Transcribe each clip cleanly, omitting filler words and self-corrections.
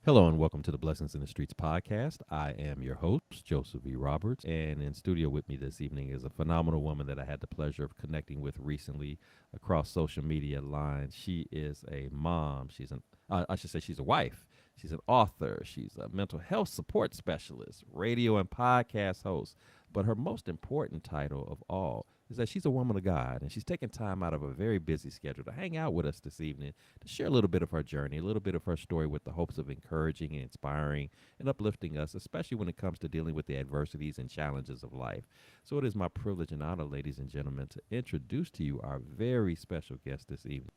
Hello and welcome to the Blessings in the Streets podcast. I am your host, Joseph E. Roberts, and in studio with me this evening is a phenomenal woman that I had the pleasure of connecting with recently across social media lines. She is a mom. I should say, she's a wife. She's an author. She's a mental health support specialist, radio and podcast host. But her most important title of all is that she's a woman of God, and she's taking time out of a very busy schedule to hang out with us this evening to share a little bit of her journey, a little bit of her story with the hopes of encouraging and inspiring and uplifting us, especially when it comes to dealing with the adversities and challenges of life. So it is my privilege and honor, ladies and gentlemen, to introduce to you our very special guest this evening,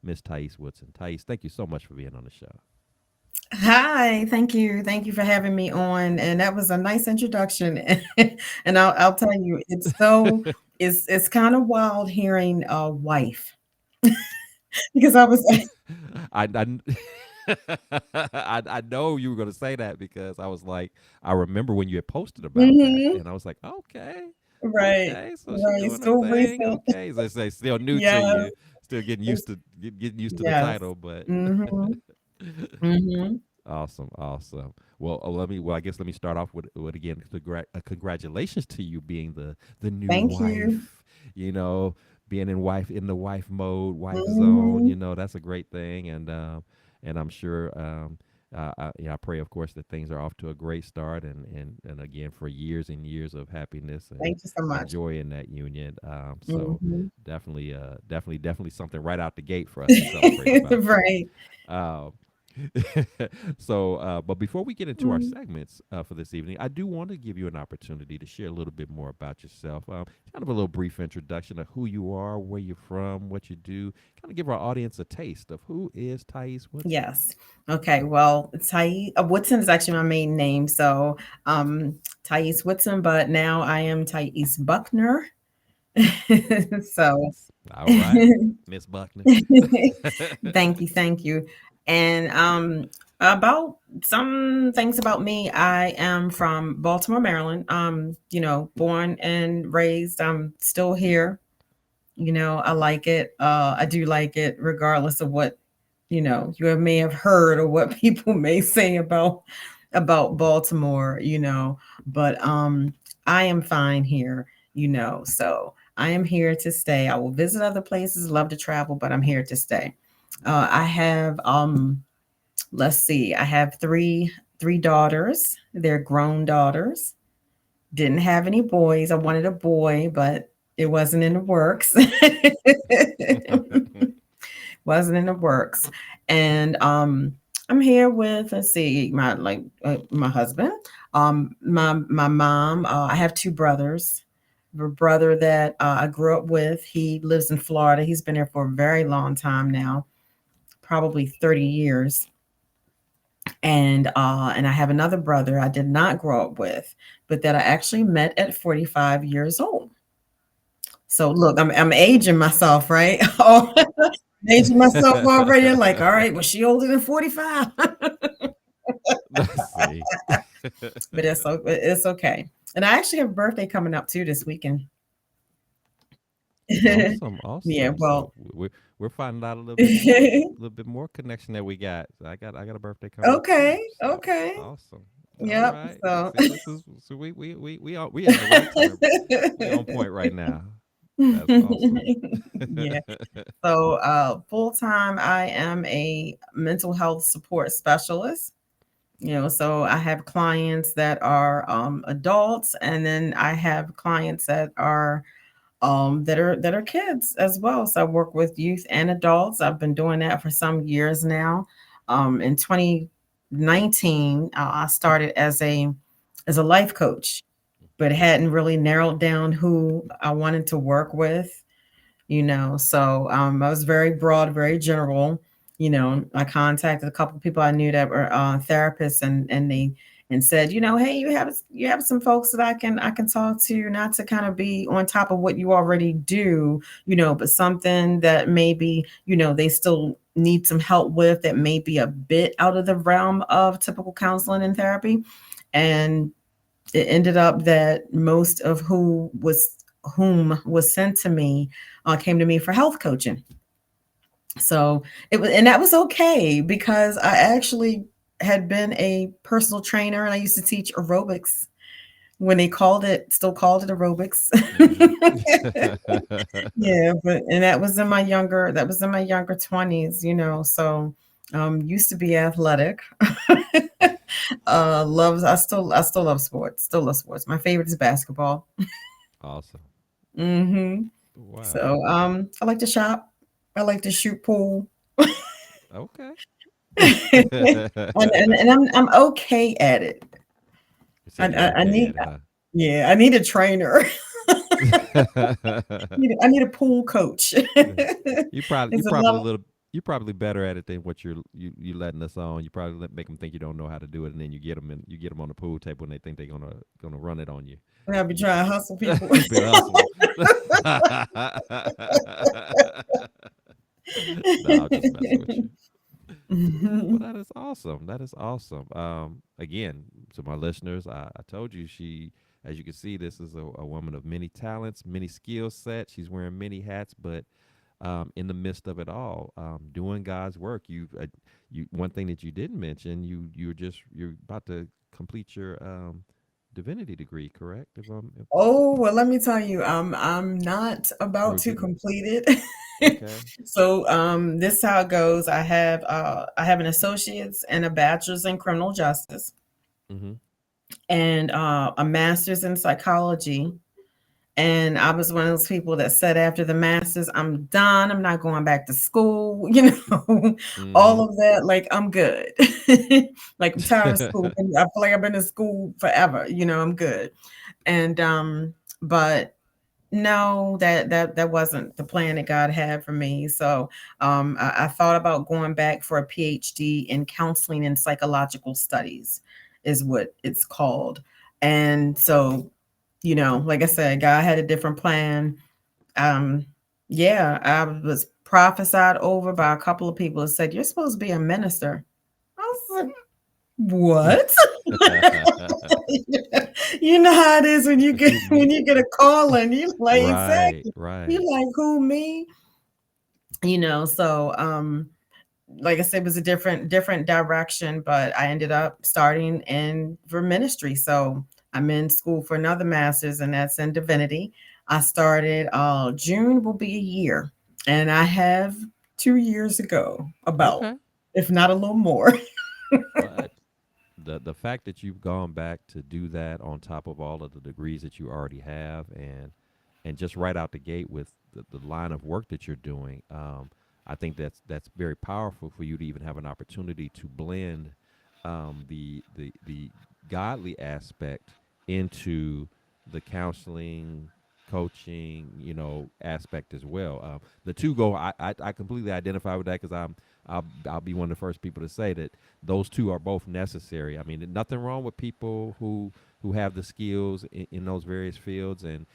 Miss Tyese Woodson. Tyese, thank you so much for being on the show. Hi, thank you. Thank you for having me on. And that was a nice introduction. And I'll tell you, it's kind of wild hearing wife because I was I, I, I know you were going to say that because I was like, I remember when you had posted about that, Mhm. and I was like, okay, Right, okay, so she right. doing her Still thing. recent. Okay, so they still new to Yeah, you, still getting used it's to getting used to the yes. title, but Mm-hmm. Mm-hmm. awesome, awesome. Well, I guess let me start off with again, congratulations to you being the new Thank you. wife. You know, being in the wife mode, wife zone. Mm-hmm. That's a great thing, and I'm sure. I pray, of course, that things are off to a great start, and again for years and years of happiness Thank you so and much. joy in that union. So Mm-hmm. definitely something right out the gate for us to celebrate about that. Right. Um, but before we get into our Mm. segments for this evening, I do want to give you an opportunity to share a little bit more about yourself. Kind of a little brief introduction of who you are, where you're from, what you do. Kind of give our audience a taste of who is Tyese Woodson. Yes. Okay. Well, Woodson is actually my main name. So, um, Tyese Woodson, but now I am Tyese Buckner. So, All right, Miss Buckner. thank you. And about some things about me, I am from Baltimore, Maryland. Born and raised. I'm still here. I like it. I do like it, regardless of what you may have heard or what people may say about Baltimore. But I am fine here. So I am here to stay. I will visit other places, love to travel, but I'm here to stay. I have let's see, I have three daughters. They're grown daughters. Didn't have any boys. I wanted a boy, but it wasn't in the works. Wasn't in the works. And I'm here with, let's see, my husband, my mom. I have two brothers. A brother that I grew up with. He lives in Florida. He's been here for a very long time now, probably 30 years. And I have another brother I did not grow up with, but that I actually met at 45 years old. So look, I'm aging myself, right? Oh, aging myself already. I'm like, all right, was she older than 45? Let's see. But it's okay. And I actually have a birthday coming up too this weekend. Awesome, Yeah, awesome. So well, we're finding out a little bit more connection that we got. So I got a birthday coming up too. okay, So okay. awesome. All Yep. right. So See, this is so we in the right time. We on point right now. That's awesome. yeah. So full time I am a mental health support specialist. So I have clients that are adults, and then I have clients that are kids as well. So I work with youth and adults. I've been doing that for some years now. In 2019, I started as a life coach, but hadn't really narrowed down who I wanted to work with. So I was very broad, very general. I contacted a couple of people I knew that were therapists, and said, hey, you have some folks that I can talk to, not to kind of be on top of what you already do, but something that maybe they still need some help with, that may be a bit out of the realm of typical counseling and therapy. And it ended up that most of whom was sent to me came to me for health coaching. So it was, and that was okay because I actually had been a personal trainer and I used to teach aerobics when they still called it aerobics. Hmm. Yeah, but and that was in my younger 20s, you know. So used to be athletic. I still love sports. Still love sports. My favorite is basketball. Awesome. Hmm. Wow. So I like to shop. I like to shoot pool. Okay. And I'm okay at it. You said you're I okay need at it, huh? yeah, I need a trainer. I need a pool coach. You It's a probably a level. little you probably better at it than what you letting us on. You probably make them think you don't know how to do it, and then you get them on the pool table, and they think they're gonna run it on you. I be You trying to hustle people. you better hustle them. No, I'm just messing with you. Well, that is awesome. That is awesome. Again, to my listeners, I told you as you can see, this is a woman of many talents, many skill sets. She's wearing many hats, but in the midst of it all, doing God's work. You one thing that you didn't mention, you're about to complete your divinity degree, correct? If Oh, well, let me tell you, I'm not or about you're to getting complete it. okay. So, this is how it goes. I have an associate's and a bachelor's in criminal justice Mm-hmm. and a master's in psychology. And I was one of those people that said after the masters, I'm done. I'm not going back to school, you know, Mm-hmm. all of that. Like, I'm good. Like, I'm tired of school. And I feel like I've been in school forever, you know, I'm good. And, but no, that wasn't the plan that God had for me. So, I thought about going back for a PhD in counseling and psychological studies, is what it's called. And so, you know, like I said, God had a different plan. Um, yeah, I was prophesied over by a couple of people that said, "You're supposed to be a minister." I was what? You know how it is when you get when you get a call and you like Right, exactly. You right. like who me? You know, so like I said, it was a different direction, but I ended up starting in for ministry. So I'm in school for another master's, and that's in divinity. I started June will be a year, and I have 2 years ago, about Okay. if not a little more. But the fact that you've gone back to do that on top of all of the degrees that you already have, and just right out the gate with the line of work that you're doing, I think that's very powerful for you to even have an opportunity to blend the godly aspect into the counseling, coaching, aspect as well. The two go. I completely identify with that because I'll be one of the first people to say that those two are both necessary. I mean, nothing wrong with people who have the skills in those various fields, and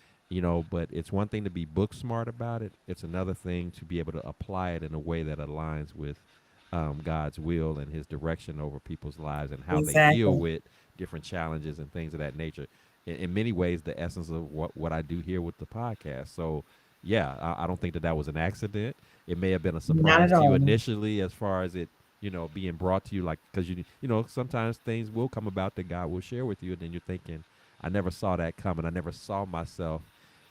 but it's one thing to be book smart about it. It's another thing to be able to apply it in a way that aligns with God's will and His direction over people's lives and how they deal Exactly. with different challenges and things of that nature. In many ways, the essence of what I do here with the podcast. So, yeah, I don't think that was an accident. It may have been a Not surprise at to you all. initially, as far as it, being brought to you, like because sometimes things will come about that God will share with you, and then you're thinking, I never saw that coming. I never saw myself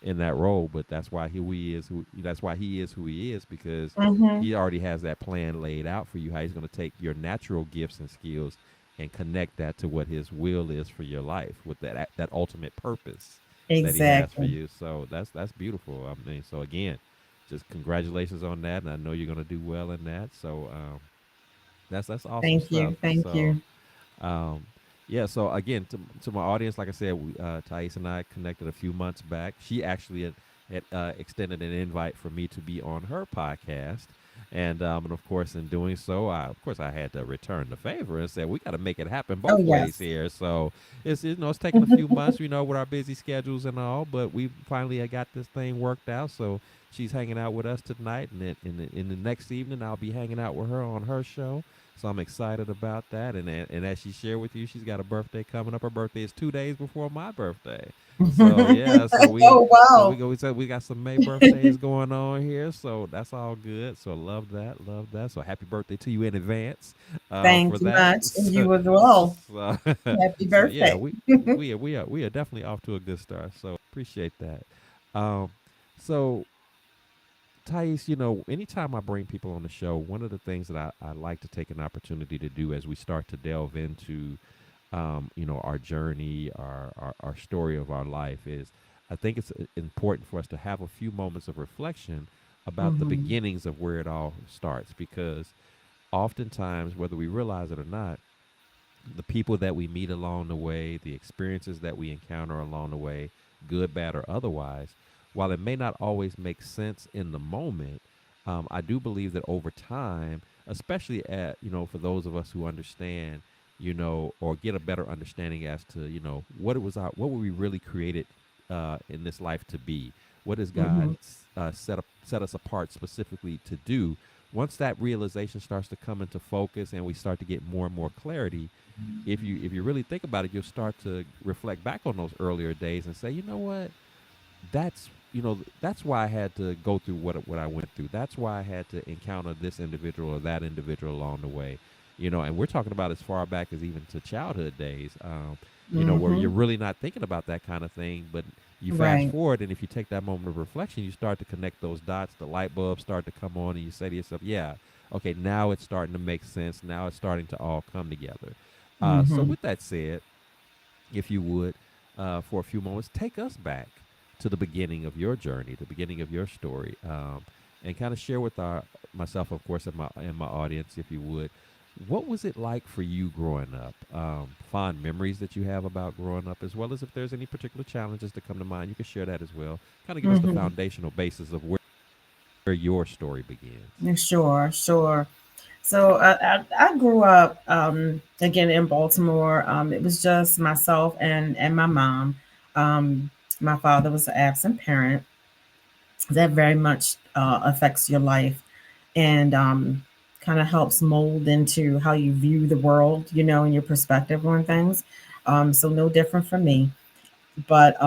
in that role, but that's why he is who he is because Hmm. he already has that plan laid out for you. How he's going to take your natural gifts and skills and connect that to what his will is for your life with that ultimate purpose that he has for Exactly. you. So that's beautiful. I mean, so again, just congratulations on that, and I know you're going to do well in that. So that's awesome Thank stuff. you. Thank So you. um, yeah, so again, to my audience, like I said, Tyese and I connected a few months back. She actually had extended an invite for me to be on her podcast. And of course, in doing so, I had to return the favor and said we got to make it happen Oh both ways yes. here. So it's taking a few months, with our busy schedules and all, but we finally got this thing worked out. So she's hanging out with us tonight, and then in the next evening, I'll be hanging out with her on her show. So I'm excited about that. And as she shared with you, she's got a birthday coming up. Her birthday is 2 days before my birthday. So yeah, Oh wow. we said we got some May birthdays going on here. So that's all good. So love that, love that. So happy birthday to you in advance for Thank you that. much. And you as well. So, Happy so yeah, birthday. we are definitely off to a good start. So appreciate that. Um, so Thais, anytime I bring people on the show, one of the things that I like to take an opportunity to do as we start to delve into, our journey, our story of our life is I think it's important for us to have a few moments of reflection about the Hmm. beginnings of where it all starts because oftentimes, whether we realize it or not, the people that we meet along the way, the experiences that we encounter along the way, good, bad, or otherwise, while it may not always make sense in the moment, I do believe that over time, especially for those of us who understand, or get a better understanding as to, what were we really created in this life to be? What does God Hmm. set us apart specifically to do? Once that realization starts to come into focus and we start to get more and more clarity, if you really think about it, you'll start to reflect back on those earlier days and say, you know what, that's why I had to go through what I went through. That's why I had to encounter this individual or that individual along the way. And we're talking about as far back as even to childhood days. Where Hmm. you're really not thinking about that kind of thing, but you fast Right. forward, and if you take that moment of reflection, you start to connect those dots. The light bulbs start to come on, and you say to yourself, "Yeah, okay, now it's starting to make sense. Now it's starting to all come together." So, Hmm. with that said, if you would, for a few moments, take us back to the beginning of your journey, the beginning of your story, and kind of share with myself, of course, and my audience, if you would, what was it like for you growing up? Fond memories that you have about growing up, as well as if there's any particular challenges that come to mind, you can share that as well. Kind of give us the Hmm. foundational basis of where your story begins. Sure, sure. So I grew up again in Baltimore. It was just myself and my mom. Um, my father was an absent parent. That very much affects your life and kind of helps mold into how you view the world, and your perspective on things. So no different from me. But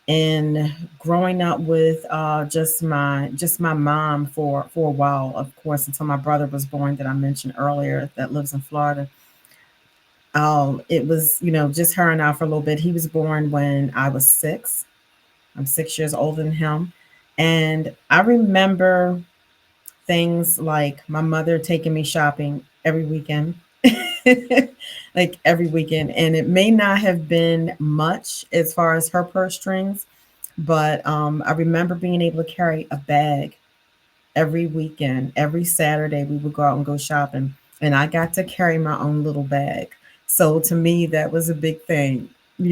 in growing up with just my mom for a while, of course, until my brother was born that I mentioned earlier that lives in Florida. It was just her and I for a little bit. He was born when I was 6. I'm 6 years older than him, and I remember things like my mother taking me shopping every weekend. Like every weekend, and it may not have been much as far as her purse strings, but I remember being able to carry a bag every weekend. Every Saturday we would go out and go shopping, and I got to carry my own little bag. So to me that was a big thing. I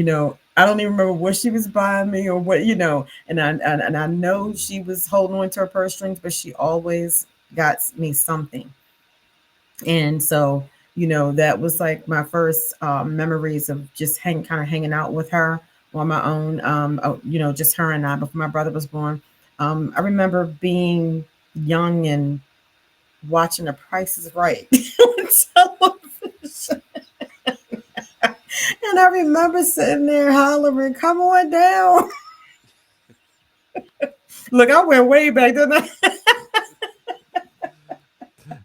don't even remember what she was buying me or what, and I know Mm. she was holding on to her purse strings, but she always got me something. And so, that was like my first memories of just kind of hanging out with her on my own. Just her and I before my brother was born. I remember being young and watching The Price is Right on television. And I remember sitting there hollering, "Come on down." Look, I went way back, didn't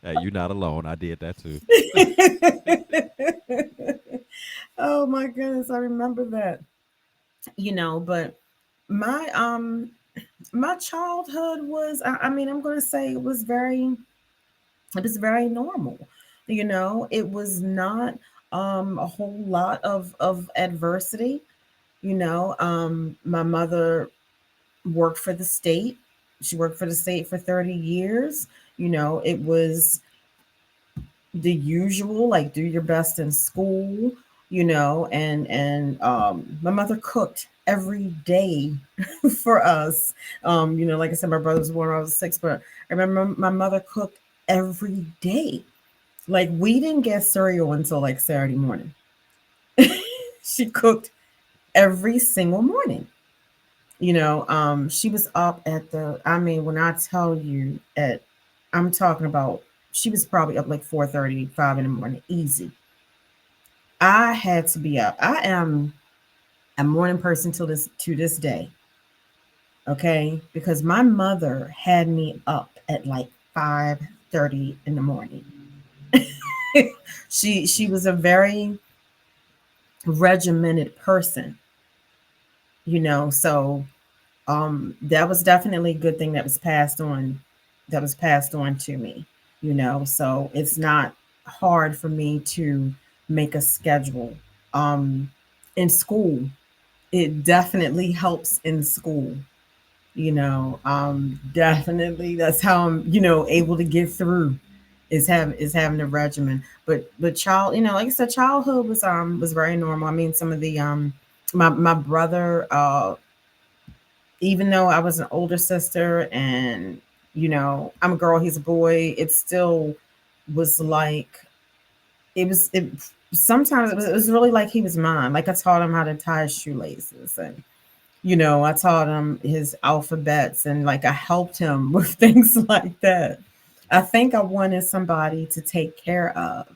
Hey, you're not alone. I did that too. I? Oh my goodness, I remember that. But my childhood was, I mean, I'm going to say it was very normal. It was not a whole lot of adversity. My mother worked for the state. She worked for the state for 30 years. It was the usual, like do your best in school, and my mother cooked every day for us. Like I said, my brother was born when I was 6, but I remember my mother cooked every day. Like we didn't get cereal until like Saturday morning. She cooked every single morning. She was up at I mean, when I tell you I'm talking about, she was probably up like 4:35 in the morning, easy. I had to be up. I am a morning person to this day, okay? Because my mother had me up at like 5:30 in the morning. She was a very regimented person, so that was definitely a good thing that was passed on to me, so it's not hard for me to make a schedule. In school, it definitely helps in school, definitely that's how I'm, able to get through, is having a regimen. But like I said, childhood was very normal. I mean, some of the my brother, even though I was an older sister, and I'm a girl, he's a boy, it still was like, it sometimes it was really like he was mine. Like, I taught him how to tie his shoelaces, and I taught him his alphabets, and like I helped him with things like that. I think I wanted somebody to take care of,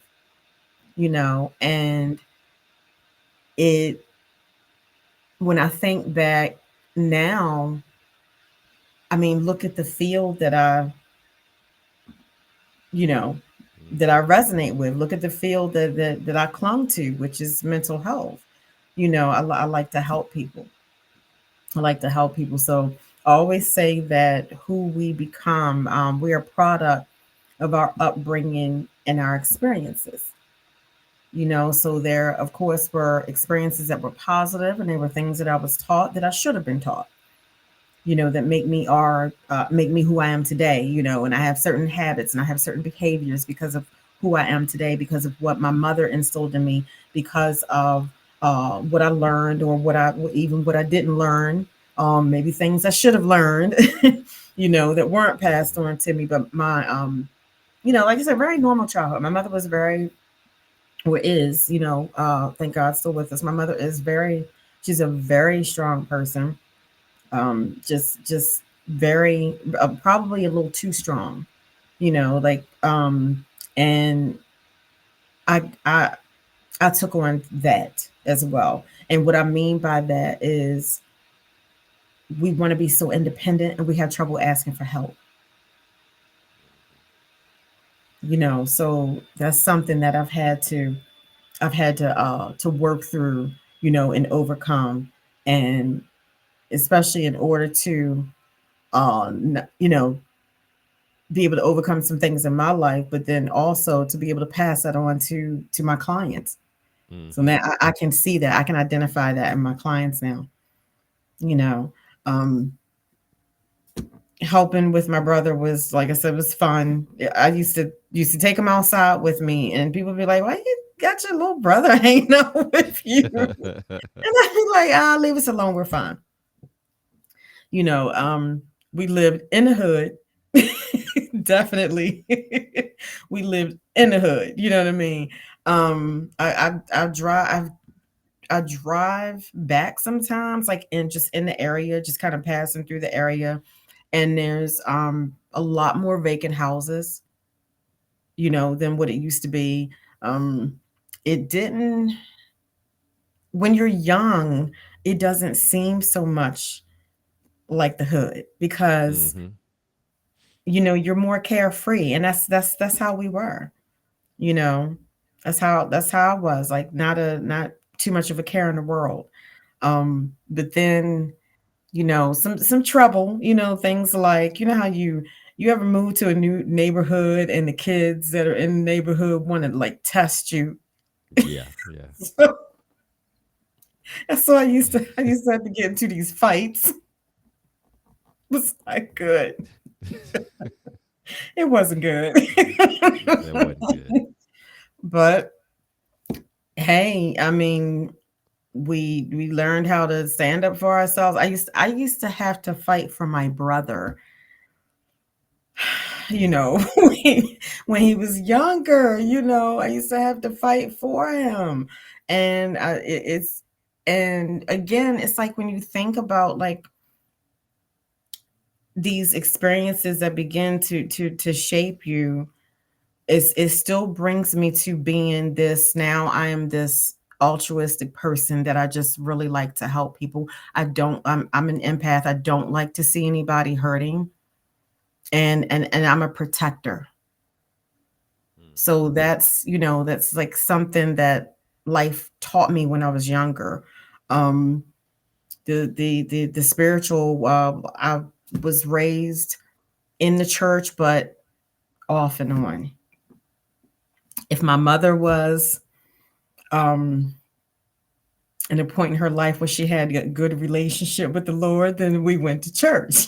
and it when I think back now, I mean, look at the field you know, that I Mm-hmm. resonate with. Look at the field that I clung to, which is mental health. I like to help people. I like to help people. So I always say that who we become, we are a product of our upbringing and our experiences. So there, of course, were experiences that were positive, and there were things that I was taught that I should have been taught, that make me who I am today, and I have certain habits and I have certain behaviors because of who I am today, because of what my mother instilled in me, because of what I learned, or what I didn't learn, maybe things I should have learned, that weren't passed on to me. But my like I said, very normal childhood. My mother was very, or is, thank God, still with us. My mother is very, she's a very strong person, just very, probably a little too strong, like, and I I I took on that as well. And what I mean by that is, we want to be so independent and we have trouble asking for help, so that's something that I've had to work through, and overcome, and especially in order to you know be able to overcome some things in my life, but then also to be able to pass that on to my clients. So Mm-hmm. now I can see that, I can identify that in my clients now. You know, um, Helping with my brother was, like I said, was fun. Yeah, I used to take him outside with me, and people would be like, "Why you got your little brother hanging out with you?" And I'd be like, "Ah, leave us alone. We're fine." You know, um, we lived in the hood. Definitely, we lived in the hood. You know what I mean? I drive back sometimes, like, in the area, just kind of passing through the area, and there's a lot more vacant houses, than what it used to be. Um, it didn't When you're young, it doesn't seem so much like the hood, because Mm-hmm. you're more carefree, and that's how we were. You know, that's how I was, like, not too much of a care in the world. But then, some trouble, things like, how you ever move to a new neighborhood and the kids that are in the neighborhood want to, like, test you. Yeah, yeah. So I used to have to get into these fights. It was not good. It wasn't good. That wasn't good. But hey, I mean, we learned how to stand up for ourselves. I used to have to fight for my brother, Mm-hmm. when he was younger. I used to have to fight for him. And it's and again, it's like, when you think about, like, these experiences that begin to shape you, it still brings me to being this. Now I am this altruistic person that I just really like to help people. I'm an empath. I don't like to see anybody hurting, and I'm a protector. Mm-hmm. So that's, that's like something that life taught me when I was younger. Um the spiritual, I was raised in the church, but off and on. If my mother was um in a point in her life where she had a good relationship with the Lord, then we went to church.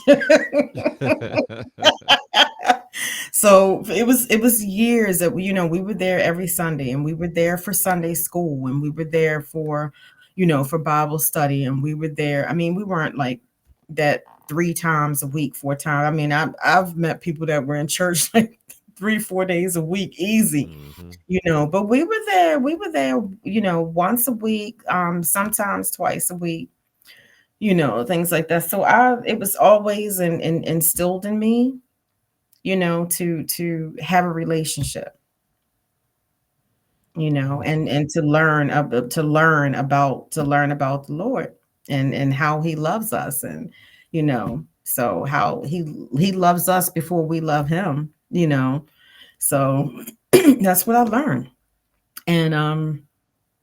So it was years that we were there every Sunday, and we were there for Sunday school, and we were there for, for Bible study, and we were there. I mean, we weren't like that 3 times a week, 4 times. I mean, I've met people that were in church like 3, 4 days a week, easy. Mm-hmm. But we were there, once a week, sometimes twice a week, things like that. So it was always instilled in me, to have a relationship, Awesome. and to learn about the Lord, and how he loves us, and so how he loves us before we love him. So that's what I learned. And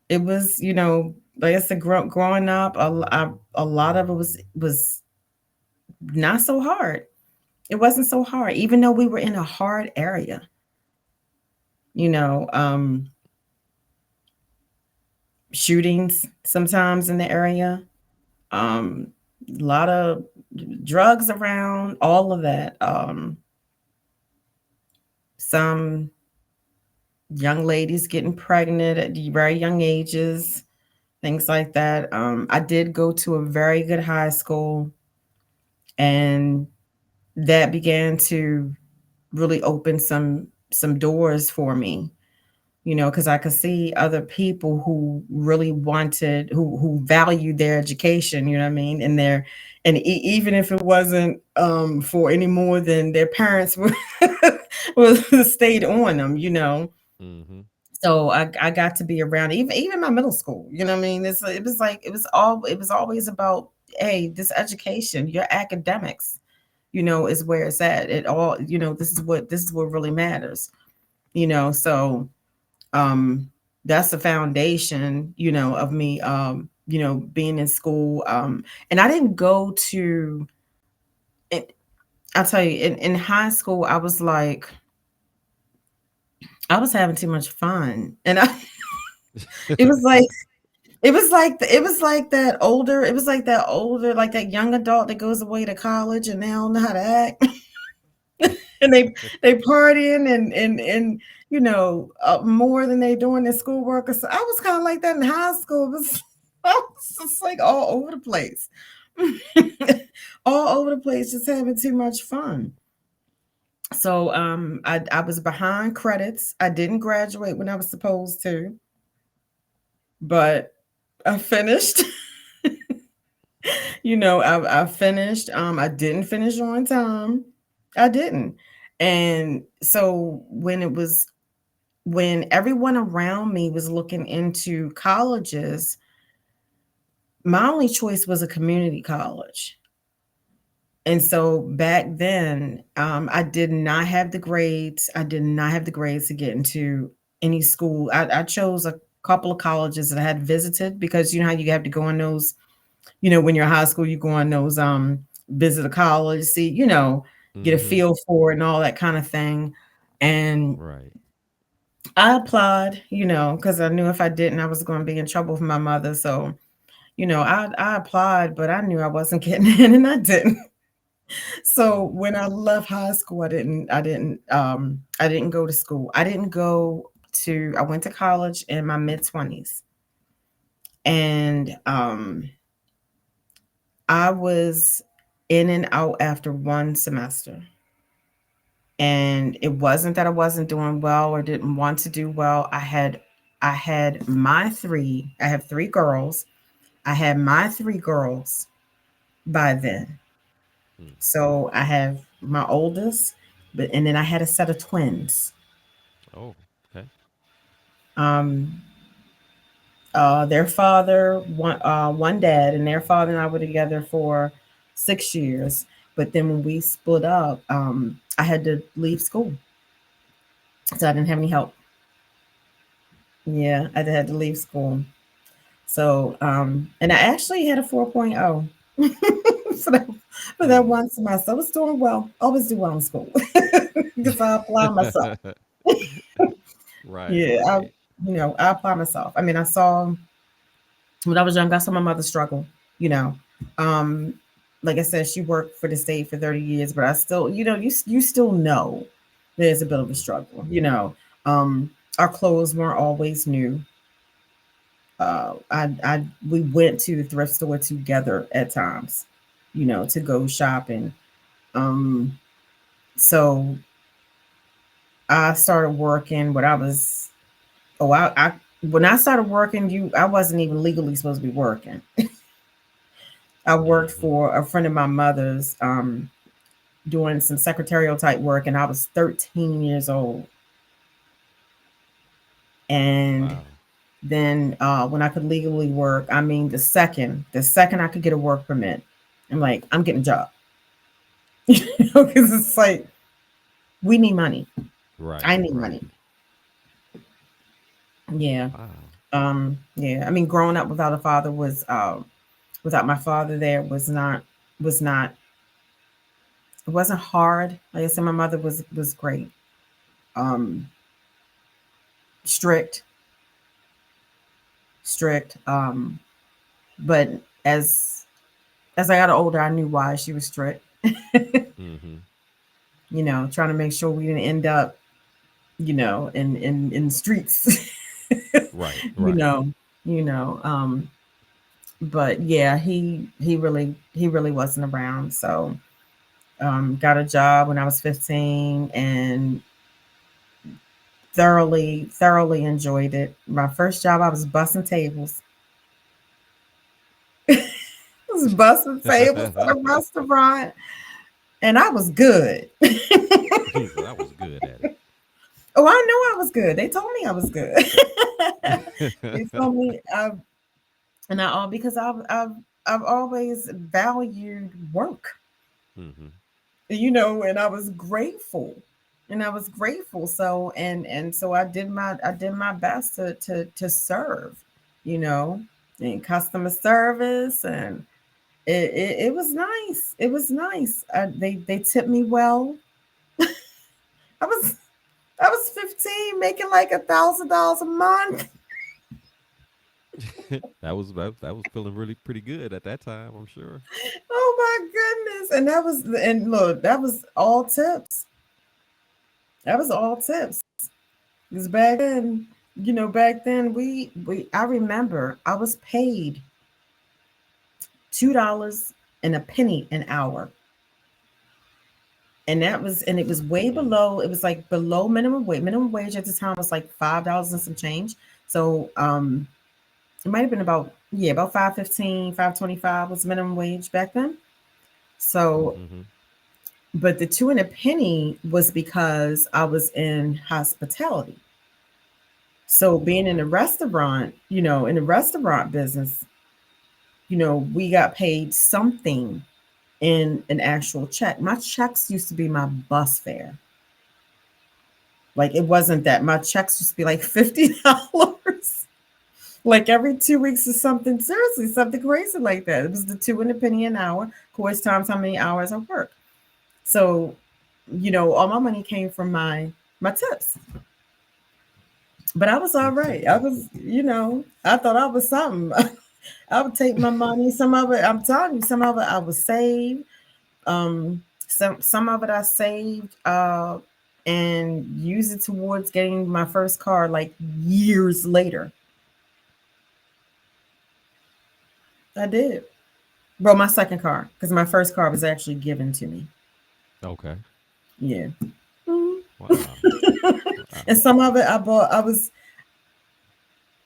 it was, like I said, growing up, a lot of it was not so hard. It wasn't so hard, even though we were in a hard area. You know, shootings sometimes in the area, um, a lot of drugs around, all of that. Some young ladies getting pregnant at very young ages, things like that. I did go to a very good high school, and that began to really open some doors for me, because I could see other people who really wanted, who valued their education, you know what I mean, and even if it wasn't for any more than their parents would was stayed on them. Mm-hmm. So I got to be around, even my middle school, you know what I mean. It was always about, hey, this education, your academics, is where it's at. It all, this is what really matters, so um that's the foundation, of me, being in school. And I didn't go to it. I'll tell you, in high school, I was having too much fun, and it was like it was like that older, like that young adult that goes away to college and they don't know how to act. And they partying and more than they doing their schoolwork. So I was kind of like that in high school. I was just like all over the place. All over the place, just having too much fun. So I was behind credits. I didn't graduate when I was supposed to, but I finished. I finished. I didn't finish on time. I didn't. And so when everyone around me was looking into colleges, my only choice was a community college. And so back then, I did not have the grades. I did not have the grades to get into any school. I chose a couple of colleges that I had visited, because you know how you have to go on those, when you're in high school, you go on those visit a college, see, get a Mm-hmm. feel for it and all that kind of thing. And Right. I applied, because I knew if I didn't, I was going to be in trouble with my mother. So, I applied, but I knew I wasn't getting in, and I didn't. So when I left high school, I didn't go to school. I went to college in my mid 20s, and I was in and out after one semester. And it wasn't that I wasn't doing well or didn't want to do well. I have 3 girls. I had my 3 girls by then. Mm. So I have my oldest, but and then I had a set of twins. Oh, okay. Um, their father, one dad, and their father and I were together for 6 years. But then when we split up, I had to leave school, so I didn't have any help. Yeah, I had to leave school. So, and I actually had a 4.0 for that, for that Mm. one semester. I was doing well. Always do well in school because I apply myself. Right, Yeah, right. I apply myself. I mean, I saw when I was young, I saw my mother struggle. You know, um, like I said, she worked for the state for 30 years, but I still, you still know there's a bit of a Hmm. struggle. Our clothes weren't always new. We went to the thrift store together at times, to go shopping. Um, so I started working when I was, oh, when I started working, I wasn't even legally supposed to be working. I worked Hmm. for a friend of my mother's, doing some secretarial type work, and I was 13 years old. And Wow. then when I could legally work, I mean, the second I could get a work permit, I'm like, I'm getting a job. Because it's like we need money. I Right, need money. right. Yeah. Wow. Yeah. I mean, growing up without a father was without my father there was not it wasn't hard. Like I said, my mother was great. Um strict, strict. But as I got older I knew why she was strict. Hmm. Trying to make sure we didn't end up, in streets. Right, you right. know, you know. But yeah, he really wasn't around. So got a job when I was 15 and thoroughly enjoyed it. My first job, I was bussing tables. I was bussing tables at a restaurant, and I was good. He said I was good at Oh, I know I was good. They told me I was good. They it. told me, and I all because I've always valued work, Hmm. and I was grateful. So and so I did my best to serve, you know, in customer service, and it was nice. It was nice. They tipped me well. I was I was 15, making like $1,000 a month. That was feeling really pretty good at that time, I'm sure. Oh my goodness! And look, that was all tips. That was all tips. Because back then we I remember I was paid $2 and a penny an hour. And it was way Mm. below, it was like below minimum wage. Minimum wage at the time was like $5 and some change. So it might have been about 5.15, 5.25 was minimum wage back then. So Hmm. but the two and a penny was because I was in hospitality. So being in Okay. the restaurant, in the restaurant business, we got paid something in an actual check. My checks used to be my bus fare. Like it wasn't that. My checks used to be like $50. Like every 2 weeks or something, seriously, something crazy like that. It was the two and a penny an hour, of course, times how many hours I work. So, all my money came from my tips. But I was all right. I was, I thought I was something. I would take my money. Some of it, I'm telling you, some of it I would save. Some of it I saved and use it towards getting my first car like years later. I did. Well, my second car, because my first car was actually given to me. Okay. Yeah. Mhm. Wow. Wow. And some of it I bought. I was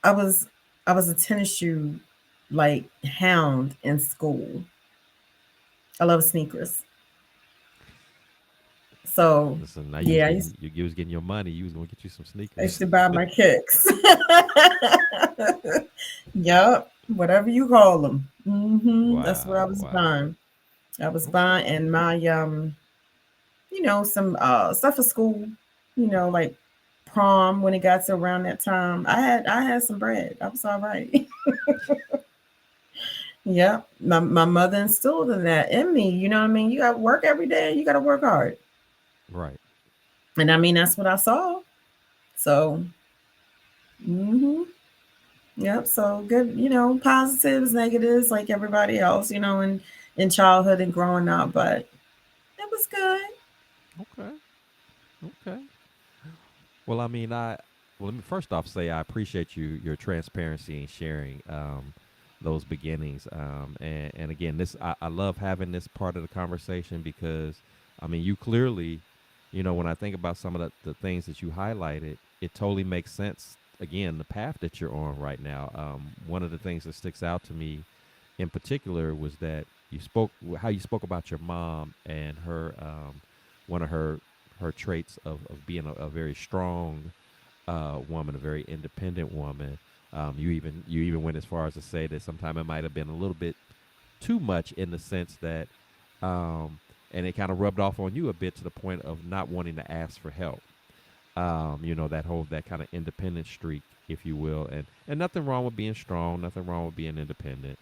I was a tennis shoe like hound in school. I love sneakers. So Listen, now yeah, I used, you was getting your money. You was gonna get you some I used sneakers. to buy my kicks. Yup, whatever you call them. That's what I Wow, was wow. buying. I was Okay. buying, and my some stuff for school, like prom when it got to around that time. I had some bread. I was all right. Yeah. My mother instilled in that in me, you know what I mean? You gotta work every day, you gotta work hard. Right. And I mean that's what I saw. So hmm yep, so good, positives, negatives like everybody else, in childhood and growing up, but it was good. Okay. Okay. Well, I mean, let me first off say I appreciate your transparency and sharing those beginnings. And again, I love having this part of the conversation because I mean, you clearly, when I think about some of the things that you highlighted, it totally makes sense. Again, the path that you're on right now. One of the things that sticks out to me in particular was that how you spoke about your mom and her one of her traits of being a very strong woman, a very independent woman. You even went as far as to say that sometimes it might have been a little bit too much in the sense that um, and it kind of rubbed off on you a bit to the point of not wanting to ask for help. That kind of independent streak, if you will, and nothing wrong with being strong, nothing wrong with being independent,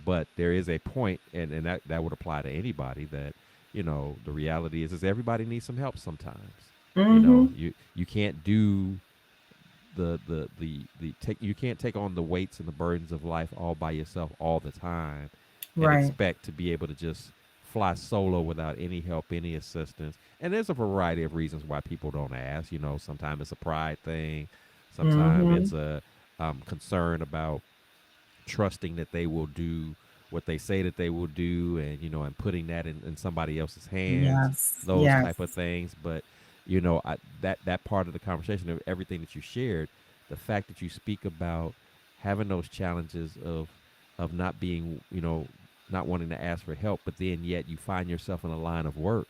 but there is a point, and that would apply to anybody that, the reality is everybody needs some help sometimes. Mm-hmm. You can't do the take you can't take on the weights and the burdens of life all by yourself all the time and Right. expect to be able to just fly solo without any help, any assistance. And there's a variety of reasons why people don't ask. Sometimes it's a pride thing, sometimes Mm-hmm. it's a concern about trusting that they will do what they say that they will do, and putting that in somebody else's hands, Yes. those Yes. type of things. But that part of the conversation of everything that you shared, the fact that you speak about having those challenges of not being, not wanting to ask for help, but then yet you find yourself in a line of work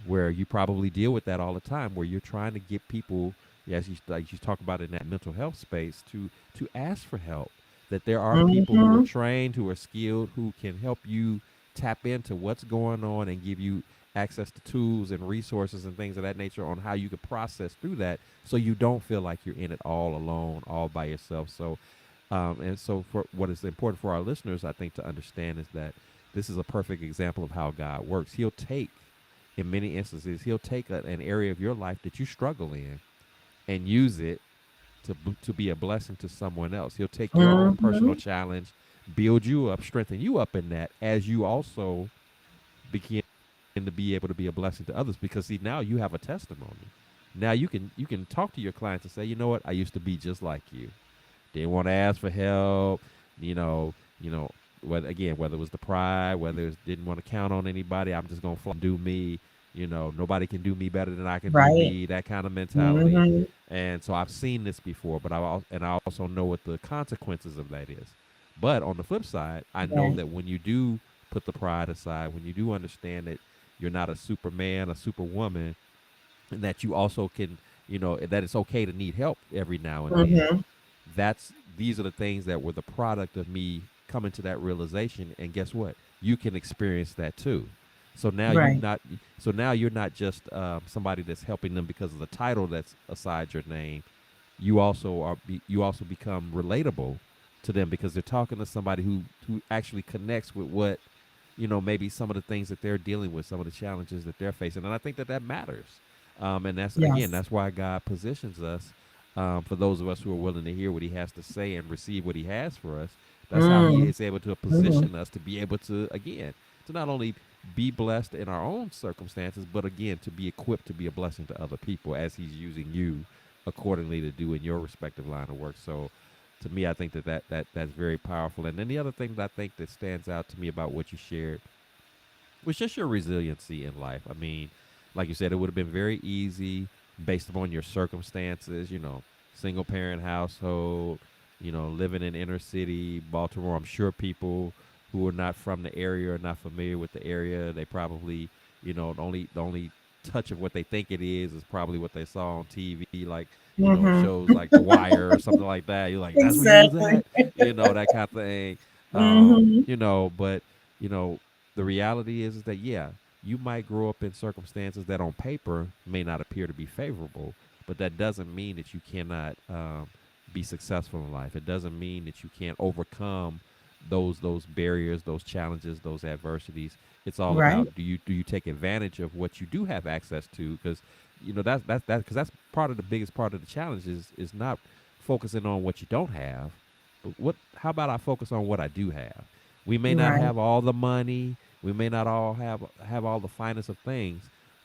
where you probably deal with that all the time, where you're trying to get people, as you talk about in that mental health space, to ask for help. That there are people who are Mm-hmm. trained, who are skilled, who can help you tap into what's going on and give you access to tools and resources and things of that nature on how you could process through that, so you don't feel like you're in it all alone, all by yourself. So for what is important for our listeners, I think, to understand is that this is a perfect example of how God works. He'll take, in many instances, he'll take an area of your life that you struggle in and use it to be a blessing to someone else. He'll take your own personal Mm-hmm. challenge, build you up, strengthen you up in that, as you also begin to be able to be a blessing to others. Because see, now you have a testimony. Now you can talk to your clients and say, you know what, I used to be just like you. Didn't want to ask for help. Whether it was the pride, whether it didn't want to count on anybody. I'm just gonna fly and do me. Nobody can do me better than I can do Right. me. That kind of mentality. Mm-hmm. And so I've seen this before, but I also know what the consequences of that is. But on the flip side, I know Right. that when you do put the pride aside, when you do understand that you're not a superman, a superwoman, and that you also can, that it's okay to need help every now and then. Mm-hmm. These are the things that were the product of me coming to that realization. And guess what? You can experience that too. So now you Right. not so now you're not just somebody that's helping them because of the title that's aside your name. You also become relatable to them because they're talking to somebody who actually connects with what, maybe some of the things that they're dealing with, some of the challenges that they're facing. And I think that matters. And that's, again, Yes. that's why God positions us, for those of us who are willing to hear what he has to say and receive what he has for us. That's how he Mm. is able to Mm-hmm. position us to be able to, again, to not only be blessed in our own circumstances, but again, to be equipped to be a blessing to other people as he's using you accordingly to do in your respective line of work. So to me, I think that's very powerful. And then the other thing that I think that stands out to me about what you shared was just your resiliency in life. I mean, like you said, it would have been very easy based upon your circumstances, single parent household, living in inner city Baltimore. I'm sure people who are not from the area or not familiar with the area, they probably, the only touch of what they think it is probably what they saw on TV, like Mhm. shows like The Wire or something like that. You're like, that's where you was Exactly. at, that kind of thing. Mhm. But you know, the reality is that yeah, you might grow up in circumstances that on paper may not appear to be favorable, but that doesn't mean that you cannot be successful in life. It doesn't mean that you can't overcome those barriers, those challenges, those adversities. It's all Right. about do you take advantage of what you do have access to, because because that's part of the biggest part of the challenge is not focusing on what you don't have, but what how about I focus on what I do have. We may not Right. have all the money, we may not all have all the finest of things,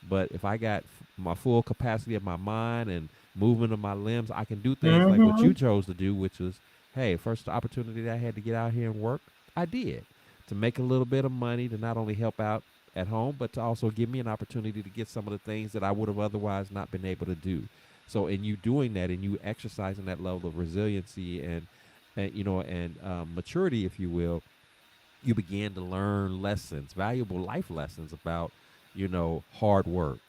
but if I got my full capacity of my mind and movement of my limbs, I can do things like what you Mhm. chose to do, which was, hey, first opportunity that I had to get out here and work, I did, to make a little bit of money to not only help out at home, but to also give me an opportunity to get some of the things that I would have otherwise not been able to do. So, in you doing that, and you exercising that level of resiliency and maturity, if you will, you began to learn lessons, valuable life lessons about, hard work.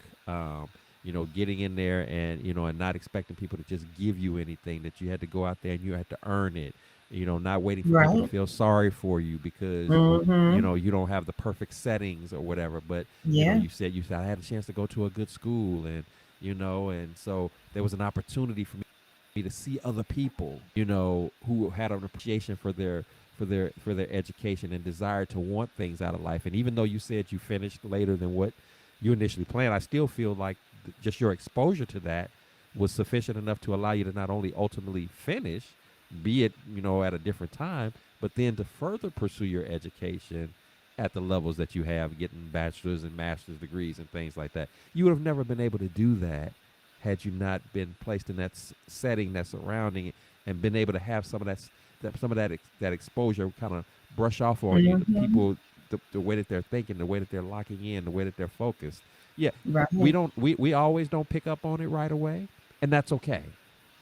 Getting in there and and not expecting people to just give you anything. That you had to go out there and you had to earn it. Not waiting for people to Right. feel sorry for you because Mhm. you don't have the perfect settings or whatever. But Yeah. you said I had a chance to go to a good school, and so there was an opportunity for me to see other people, who had an appreciation for their education and desire to want things out of life. And even though you said you finished later than what you initially planned, I still feel like just your exposure to that was sufficient enough to allow you to not only ultimately finish, be it at a different time, but then to further pursue your education at the levels that you have, getting bachelor's and master's degrees and things like that. You would have never been able to do that had you not been placed in that setting, that surrounding, and been able to have some of that exposure kind of brush off on you. The Mhm. people, the way that they're thinking, the way that they're locking in, the way that they're focused. Yeah, we Right. don't we always don't pick up on it right away, and that's okay.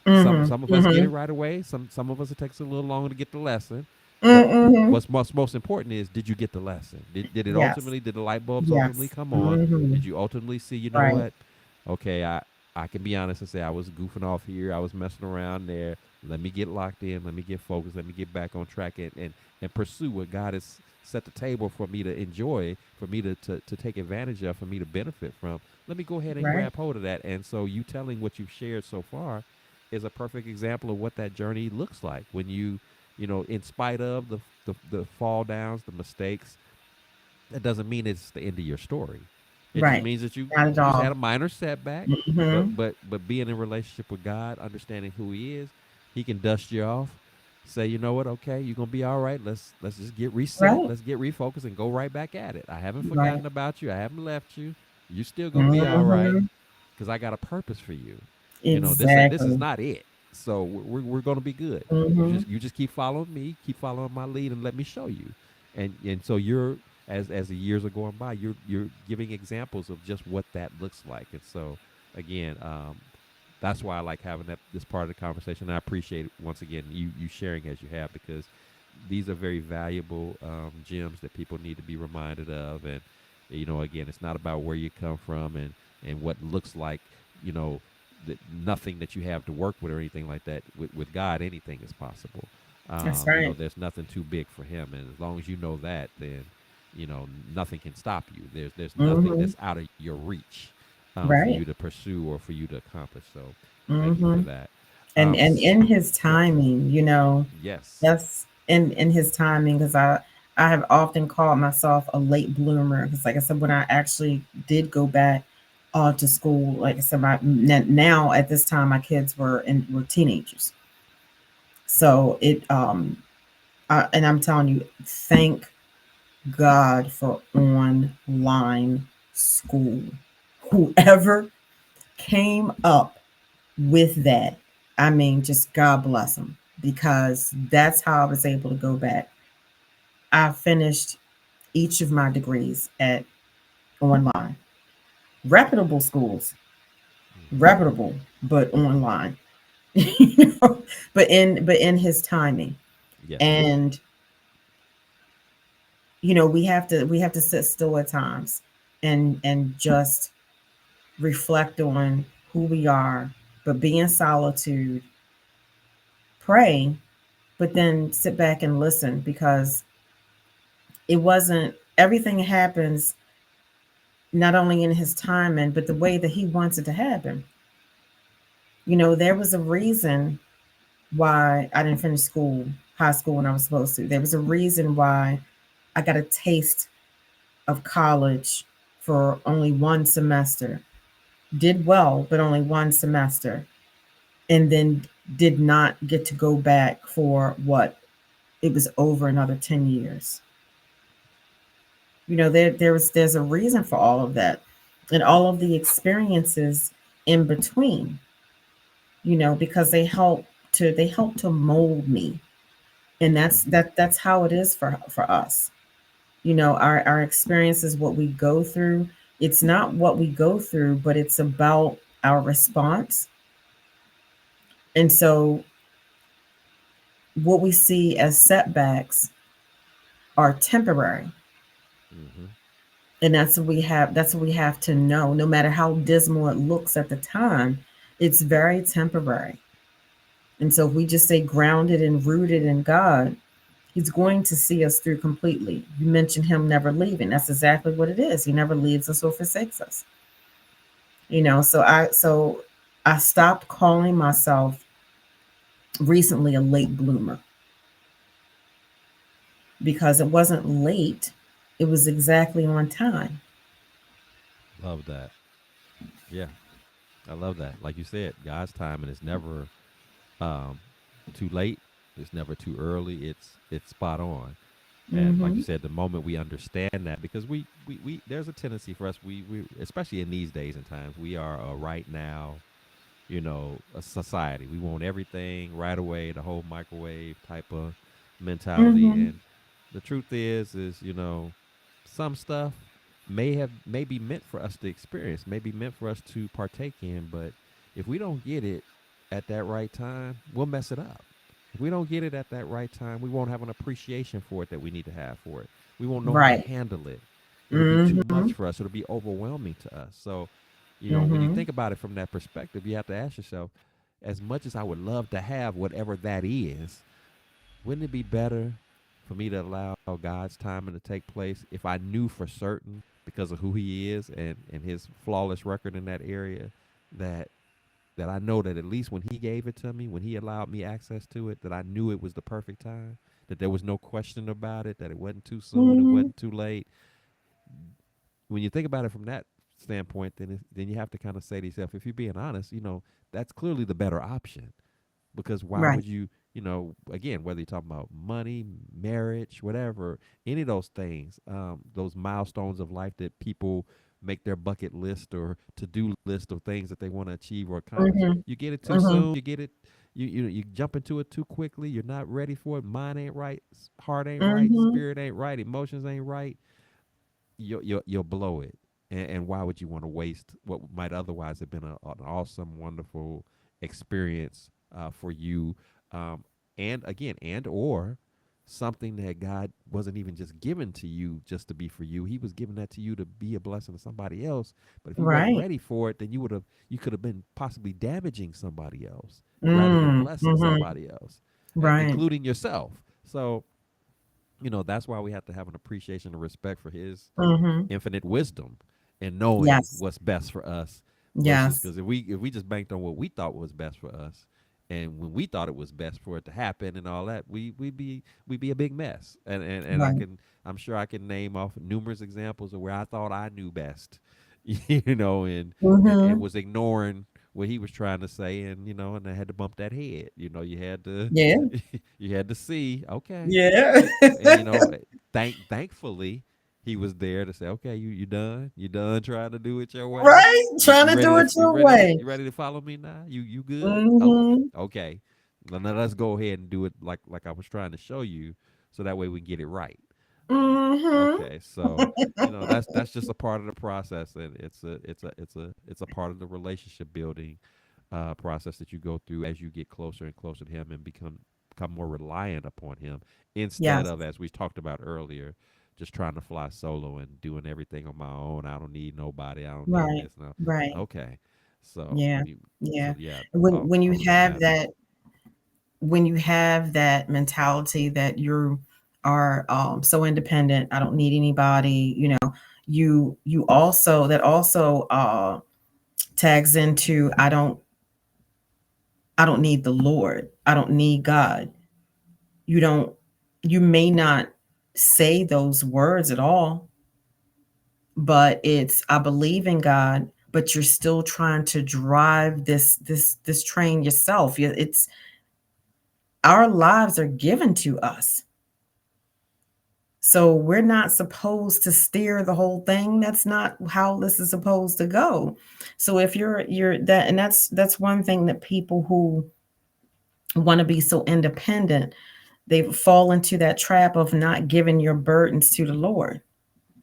Some Mhm. some of us get it Mhm. right away. Some of us it takes a little longer to get the lesson. But Mhm. what's most important is, did you get the lesson? Yes. Did the light bulbs ultimately Yes. come on? Mhm. Did you ultimately see, Right. what? Okay, I can be honest and say I was goofing off here. I was messing around there. Let me get locked in. Let me get focused. Let me get back on track and pursue what God has set the table for me to enjoy, for me to take advantage of, for me to benefit from. Let me go ahead and Right. grab hold of that. And so you telling what you've shared so far is a perfect example of what that journey looks like when in spite of the fall downs, the mistakes, that doesn't mean it's the end of your story. It just Right. means that you Not at you just had all. a minor setback, but Mhm. but being in relationship with God, understanding who He is, He can dust you off. Say, you know what? Okay, you're gonna be all right. Let's just get reset. Right. Let's get refocused and go right back at it. I haven't Right. forgotten about you. I haven't left you. You're still gonna be all right Mhm. because I got a purpose for you. This is Exactly. not it. So we're gonna be good. You Mhm. just you just keep following me, keep following my lead, and let me show you. And so you're as the years are going by, you're giving examples of just what that looks like. And so again, that's why I like having this part of the conversation. I appreciate once again you sharing as you have, because these are very valuable gems that people need to be reminded of. And again, it's not about where you come from and what looks like, you know that nothing that you have to work with or anything like that. With God, anything is possible. That's right. There's nothing too big for Him, and as long as you know that, then nothing can stop you. There's nothing Mhm. that's out of your reach for you Right. to pursue or for you to accomplish. So, thank you for Mhm. that. And in his Go ahead. timing, Yes. that's in his timing, because I have often called myself a late bloomer, because like I said, when I actually did go back to school, like I said, now at this time my kids were teenagers. So and I'm telling you, thank God for online school. Whoever came up with that, I mean, just God bless them, because that's how I was able to go back. I finished each of my degrees at online, reputable schools, Hmm. reputable, but online. You know, but in his timing. Yes. And we have to sit still at times and just reflect on who we are, but be in solitude, pray, but then sit back and listen, because it wasn't everything happens not only in his timing, but the way that he wants it to happen. There was a reason why I didn't finish high school when I was supposed to. There was a reason why I got a taste of college for only one semester. Did well, but only one semester. And then did not get to go back for what? It was over another 10 years. There's a reason for all of that, and all of the experiences in between, because they help to mold me. And that's how it is for us. Our experiences, what we go through, it's not what we go through, but it's about our response. And so what we see as setbacks are temporary. Mm-hmm. And that's what we have to know. No matter how dismal it looks at the time, it's very temporary. And so if we just stay grounded and rooted in God, He's going to see us through completely. You mentioned Him never leaving. That's exactly what it is. He never leaves us or forsakes us. So I stopped calling myself recently a late bloomer, because it wasn't late. It was exactly on time. Love that. Yeah, I love that. Like you said, God's timing is never um, too late. It's never too early. It's spot on. And like you Mm-hmm. said, the moment we understand that, because we there's a tendency for us, we especially in these days and times, we are right now, a society. We want everything right away, the whole microwave type of mentality. Mm-hmm. And the truth is, some stuff may be meant for us to experience, may be meant for us to partake in, but if we don't get it at that right time, we'll mess it up. If we don't get it at that right time, we won't have an appreciation for it that we need to have for it. We won't know how to Right. handle it. It'll be too Mm-hmm. much for us. It'll be overwhelming to us. So, when you Mm-hmm. think about it from that perspective, you have to ask yourself, as much as I would love to have whatever that is, wouldn't it be better for me to allow God's timing to take place if I knew for certain, because of who He is and His flawless record in that area, that I know that at least when He gave it to me, when He allowed me access to it, that I knew it was the perfect time, that there was no question about it, that it wasn't too soon, it Mm-hmm. wasn't too late. When you think about it from that standpoint, then you have to kind of say to yourself, if you're being honest, that's clearly the better option. Because why Right. would you, again, whether you're talking about money, marriage, whatever, any of those things, those milestones of life that people make their bucket list or to-do list of things that they want to achieve or accomplish, Mm-hmm. you get it too Mm-hmm. soon, you get it, you jump into it too quickly, you're not ready for it, mind ain't right, heart ain't right, Mm-hmm. spirit ain't right, emotions ain't right, you'll blow it. And why would you want to waste what might otherwise have been an awesome, wonderful experience for you? Um, and again, and or something that God wasn't even just given to you just to be for you. He was giving that to you to be a blessing to somebody else. But if you wasn't Right. ready for it, then you could have been possibly damaging somebody else rather than blessing Mm-hmm. somebody else, Right. including yourself. So that's why we have to have an appreciation and respect for His Mm-hmm. infinite wisdom and knowing Yes. what's best for us, versus, Yes. because if we just banked on what we thought was best for us, and when we thought it was best for it to happen and all that, we'd be a big mess. And Right. I'm sure I can name off numerous examples of where I thought I knew best, and Mm-hmm. was ignoring what He was trying to say, and I had to bump that head. You had to Yeah. you had to see, okay, Yeah. and thankfully He was there to say, okay, you done, trying to do it your way. Right. You, Trying you to ready do to it your way. follow me now? You good? Oh, Mm-hmm. okay. Now let's go ahead and do it like I was trying to show you, so that way we can get it right. Mm-hmm. Okay, so that's just a part of the process, and it's a part of the relationship building process that you go through as you get closer and closer to Him and become more reliant upon Him, instead Yes. of, as we talked about earlier, just trying to fly solo and doing everything on my own. I don't need nobody. I don't need Right. this. No. Right. Okay. So Yeah. you, Yeah. so yeah, When you all of that have matters. that, when you have that mentality that you are so independent, I don't need anybody, you also, that also tags into, I don't need the Lord. I don't need God. You don't, you may not say those words at all, but it's, I believe in God, but you're still trying to drive this train yourself. It's, our lives are given to us. So we're not supposed to steer the whole thing. That's not how this is supposed to go. So if you're that, and that's one thing that people who want to be so independent, they fall into that trap of not giving your burdens to the Lord.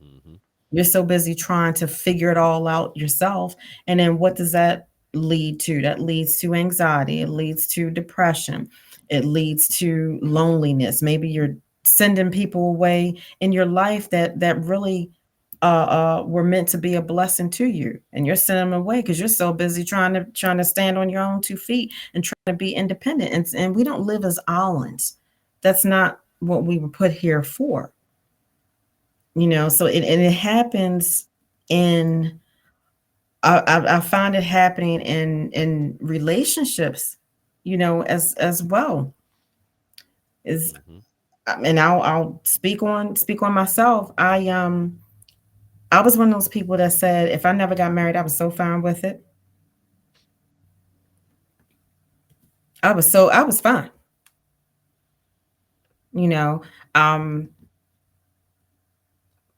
Hmm. You're so busy trying to figure it all out yourself. And then what does that lead to? That leads to anxiety. It leads to depression. It leads to loneliness. Maybe you're sending people away in your life that really were meant to be a blessing to you, and you're sending them away because you're so busy trying to stand on your own 2 feet and trying to be independent. And we don't live as islands. That's not what we were put here for. So it happens in, I find it happening in relationships, as well. Is Hmm. And I'll speak on myself. I was one of those people that said if I never got married, I was so fine with it. I was fine, you know. Um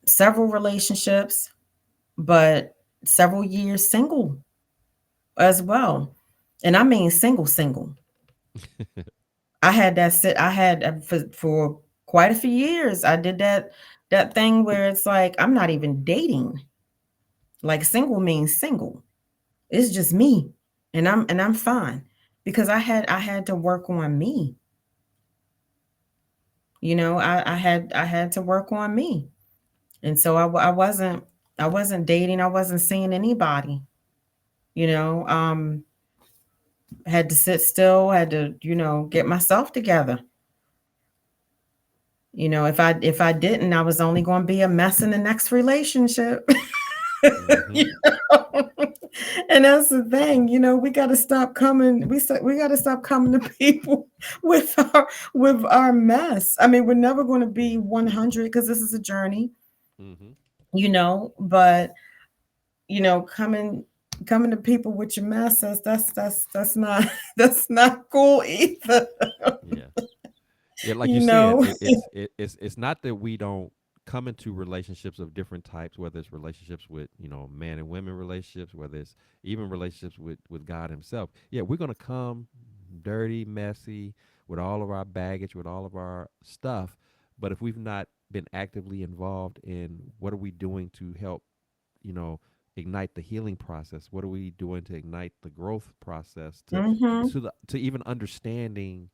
Several relationships, but several years single as well. And I mean single single. I had that sit. I had for quite a few years. I did that thing where it's like I'm not even dating. Like single means single. It's just me, and I'm fine because I had to work on me. I had to work on me, and so I wasn't dating. I wasn't seeing anybody. You know, had to sit still. Had to get myself together. If I didn't, I was only going to be a mess in the next relationship. Hmm. You know? And that's the thing, we got to stop coming. We got to stop coming to people with our mess. I mean, we're never going to be 100 because this is a journey, Hmm. But coming to people with your mess, that's not that's not cool either. Yeah. Yeah, like you you said, know. it's not that we don't come into relationships of different types, whether it's relationships with man and women relationships, whether it's even relationships with God Himself. Yeah, we're gonna come dirty, messy, with all of our baggage, with all of our stuff. But if we've not been actively involved in what are we doing to help, you know, ignite the healing process? What are we doing to ignite the growth process? Mhm. To even understanding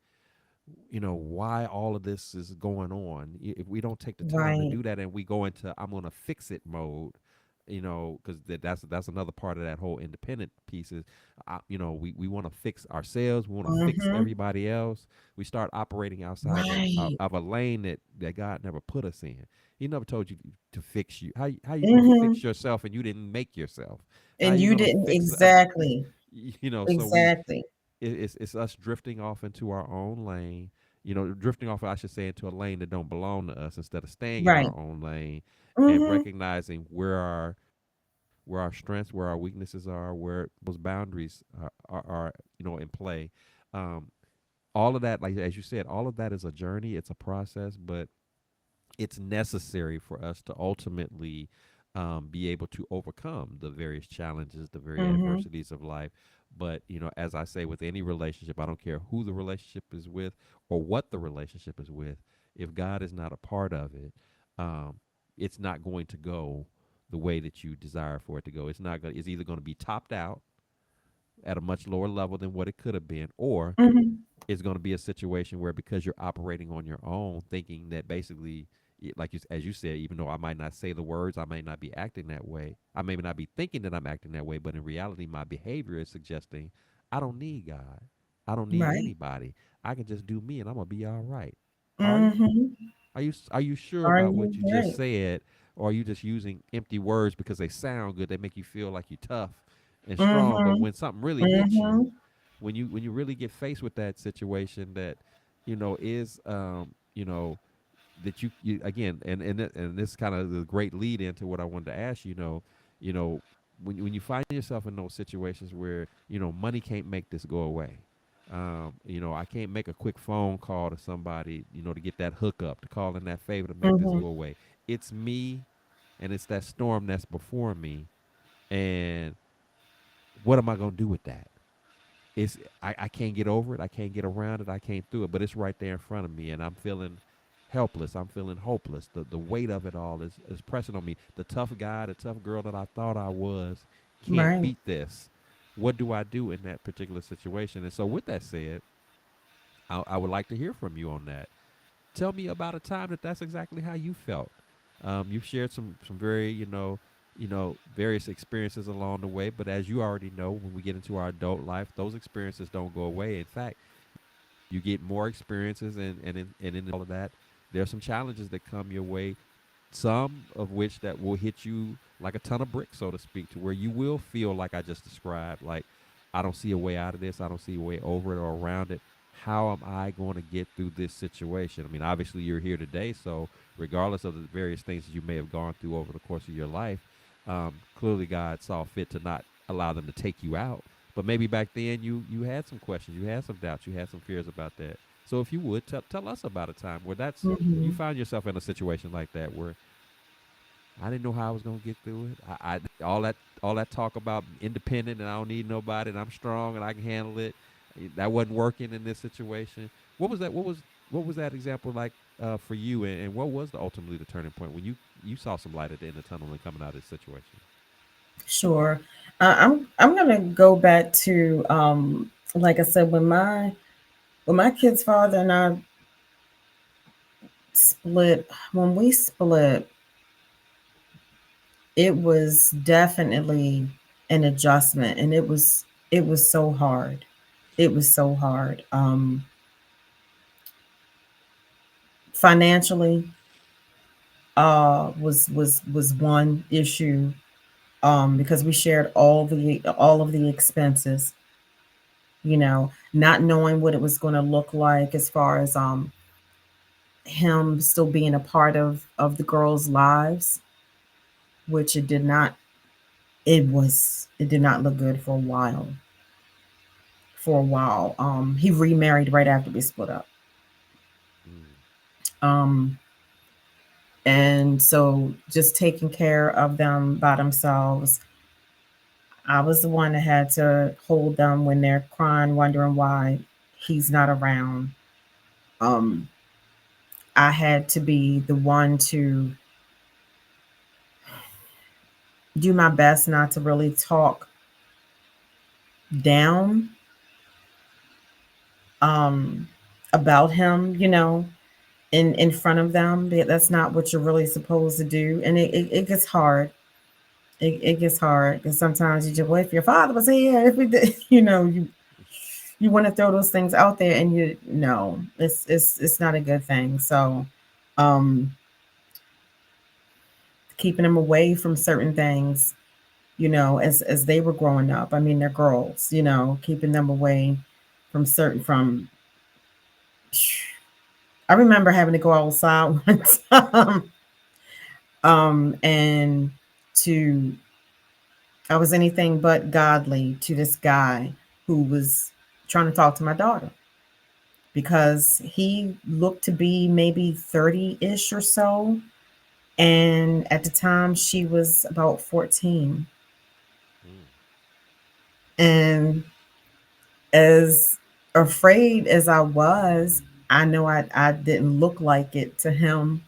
why all of this is going on. If we don't take the time to Right. do that and we go into I'm going to fix it mode, because that's another part of that whole independent piece is we want to fix ourselves, we want to fix Mhm. everybody else. We start operating outside of Right. of a lane that God never put us in. He never told you to fix you. How you going to fix Mhm. yourself and you didn't make yourself? How And you you going to didn't, fix exactly. so we Exactly. it's us drifting off into our own lane, drifting off, I should say, into a lane that don't belong to us instead of staying in Right. our own lane and Mhm. recognizing where our strengths, where our weaknesses are, where those boundaries are in play. Um, all of that, like as you said, all of that is a journey. It's a process, but it's necessary for us to ultimately be able to overcome the various challenges, the very Mhm. adversities of life. But as I say, with any relationship, I don't care who the relationship is with or what the relationship is with. If God is not a part of it, um, it's not going to go the way that you desire for it to go. It's not going. It's either going to be topped out at a much lower level than what it could have been, or Mhm. it's going to be a situation where because you're operating on your own, thinking that basically like as you said, even though I might not say the words, I may not be acting that way. I may not be thinking that I'm acting that way, but in reality, my behavior is suggesting I don't need God. I don't need Right. anybody. I can just do me, and I'm gonna be all right. Are you? Mm-hmm. Are you sure Are about you what you just right? said, or are you just using empty words because they sound good? They make you feel like you're tough and strong, but Mm-hmm. when something really hits you, Mm-hmm. when you really get faced with that situation that is that you again, and this kind of the great lead into what I wanted to ask you know when you find yourself in those situations where money can't make this go away. I can't make a quick phone call to somebody, to get that hookup, to call in that favor to make this Mm-hmm. go away. It's me, and it's that storm that's before me. And what am I going to do with that? I can't get over it. I can't get around it. I can't do it. But it's right there in front of me, and I'm feeling helpless. I'm feeling hopeless. The weight of it all is pressing on me. The tough guy, the tough girl that I thought I was, can't Right. beat this. What do I do in that particular situation? And so, with that said, I would like to hear from you on that. Tell me about a time that's exactly how you felt. You've shared some very various experiences along the way, but as you already know, when we get into our adult life, those experiences don't go away. In fact, you get more experiences, and in all of that, there are some challenges that come your way, some of which that will hit you like a ton of bricks, so to speak, to where you will feel like I just described, like I don't see a way out of this, I don't see a way over it or around it. How am I going to get through this situation? I mean, obviously you're here today, so regardless of the various things that you may have gone through over the course of your life, clearly God saw fit to not allow them to take you out. But maybe back then you had some questions, you had some doubts, you had some fears about that. So if you would tell us about a time where you Mm-hmm. found yourself in a situation like that where I didn't know how I was gonna get through it. All that talk about independent and I don't need nobody and I'm strong and I can handle it. That wasn't working in this situation. What was that? What was that example like for you? And what was ultimately the turning point when you saw some light at the end of the tunnel and coming out of this situation? Sure. I'm gonna go back to like I said, when my kid's father and I split, when we split, it was definitely an adjustment, and it was so hard. It was so hard. Financially, was one issue, because we shared all of the expenses. Not knowing what it was going to look like as far as him still being a part of the girls' lives, which it did not look good for a while. He remarried right after we split up. Mm, Um, and so just taking care of them by themselves, I was the one that had to hold them when they're crying, wondering why he's not around. Um, I had to be the one to do my best not to really talk down, um, about him, in front of them. That's not what you're really supposed to do, and it gets hard. It gets hard because sometimes you just, well, if your father was here, if we did, you want to throw those things out there, and you no, it's not a good thing. So, um, keeping them away from certain things, as they were growing up. I mean, they're girls, keeping them away from certain from. I remember having to go outside one time, and to I was anything but godly to this guy who was trying to talk to my daughter because he looked to be maybe 30-ish or so. And at the time, she was about 14. mm, And as afraid as I was, I know I didn't look like it to him.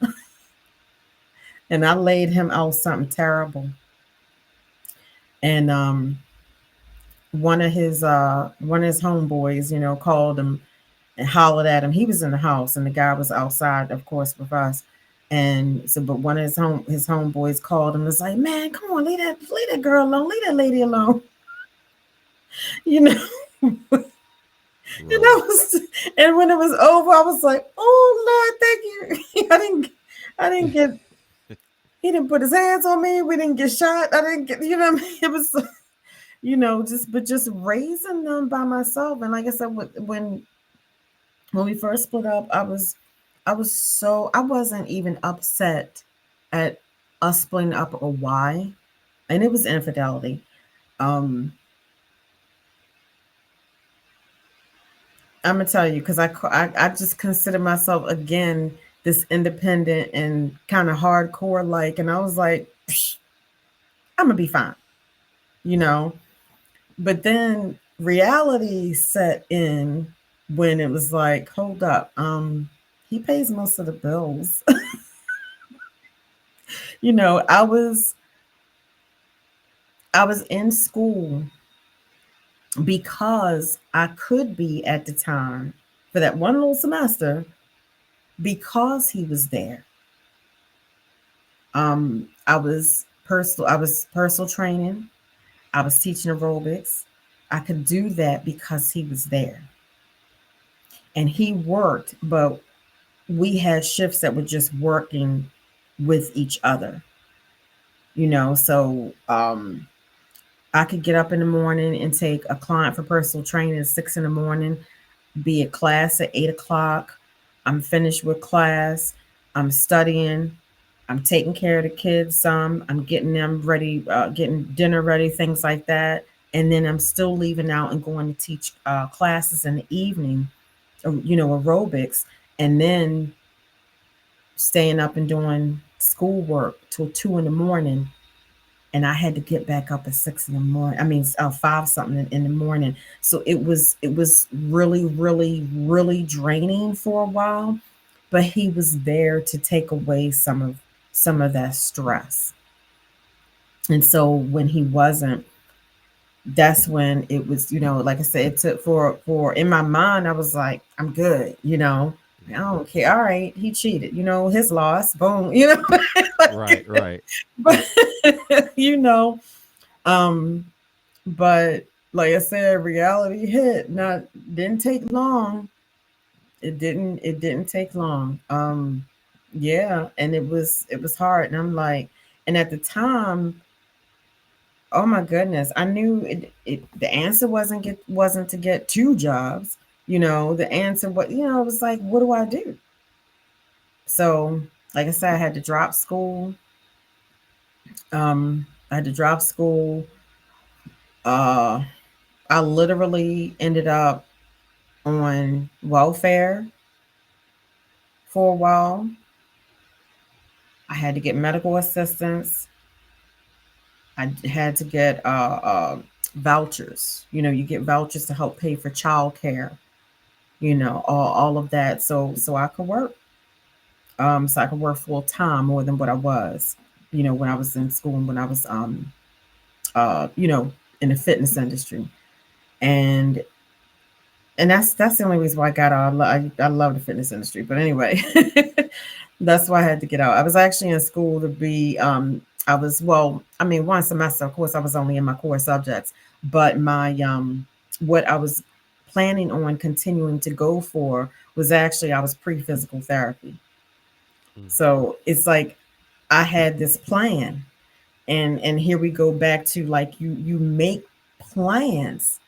And I laid him out something terrible. And one of his homeboys, called him and hollered at him. He was in the house, and the guy was outside, of course, with us. And so, but one of his homeboys called him and was like, "Man, come on, leave that girl alone, leave that lady alone." You know, and I Right. was, and when it was over, I was like, "Oh Lord, thank you." I didn't get. He didn't put his hands on me. We didn't get shot. I didn't get. You know what I mean? It was, just raising them by myself. And like I said, when we first split up, I wasn't even upset at us splitting up or why, and it was infidelity. Um, I'm gonna tell you because I just consider myself again this independent and kind of hardcore like, and I was like, "Psh, I'm gonna be fine, you know. But then reality set in when it was like, hold up, he pays most of the bills. I was in school because I could be at the time for that one little semester because he was there. I was personal training. I was teaching aerobics. I could do that because he was there. And he worked, but we had shifts that were just working with each other, so I could get up in the morning and take a client for personal training at 6 in the morning, be at class at 8 o'clock. I'm finished with class. I'm studying. I'm taking care of the kids some. I'm getting them ready, getting dinner ready, things like that. And then I'm still leaving out and going to teach classes in the evening, aerobics, and then staying up and doing schoolwork till 2 in the morning. And I had to get back up at 6 in the morning. I mean, 5 something in the morning. So it was really, really, really draining for a while. But he was there to take away some of that stress. And so when he wasn't, that's when it was, like I said, it took for in my mind, I was like, I'm good, I Hmm. don't care. All right, he cheated, his loss, boom, Right, right. but you know, um, but like I said, reality hit. Not didn't take long. It didn't take long. Yeah, and it was hard. And I'm like, and at the time, oh my goodness, I knew the answer wasn't to get 2 jobs. The answer, it was like, what do I do? So, like I said, I had to drop school. I had to drop school. Uh, I literally ended up on welfare for a while. I had to get medical assistance. I had to get vouchers. You get vouchers to help pay for childcare. All of that. So I could work. So I could work full time more than what I was. When I was in school and when I was uh, you know, in the fitness industry. And that's the only reason why I got out. I love the fitness industry, but anyway, that's why I had to get out. I was actually in school to be. I was well. I mean, one semester. Of course, I was only in my core subjects, but my what I was planning on continuing to go for was actually I was pre physical therapy. Mm. So it's like I had this plan, and here we go back to like you make plans.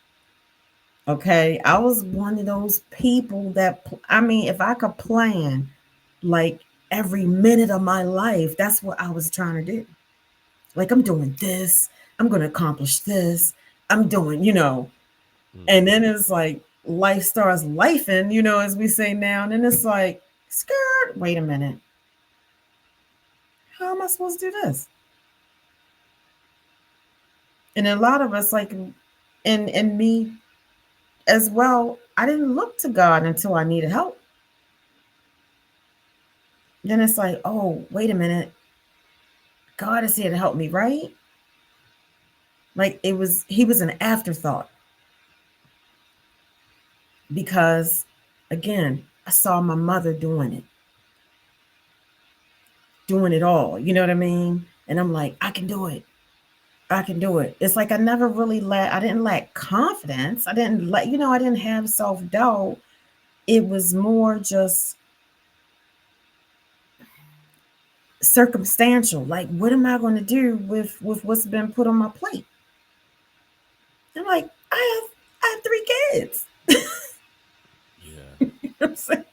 Okay, I was one of those people I mean, if I could plan like every minute of my life, that's what I was trying to do. Like, I'm doing this, I'm going to accomplish this, I'm doing, Mm. and then it's like life starts lifing, as we say now. And then it's like, skirt, wait a minute, how am I supposed to do this? And a lot of us, like, and me as well, I didn't look to God until I needed help. Then it's like, oh, wait a minute, God is here to help me, right? Like he was an afterthought because, again, I saw my mother doing it. doing it all. You know what I mean? And I'm like, I can do it. I can do it. It's like I never really I didn't lack confidence. I didn't let, I didn't have self doubt. It was more just circumstantial. Like, what am I going to do with what's been put on my plate? I'm like, I have three kids. Yeah. You know what I'm saying?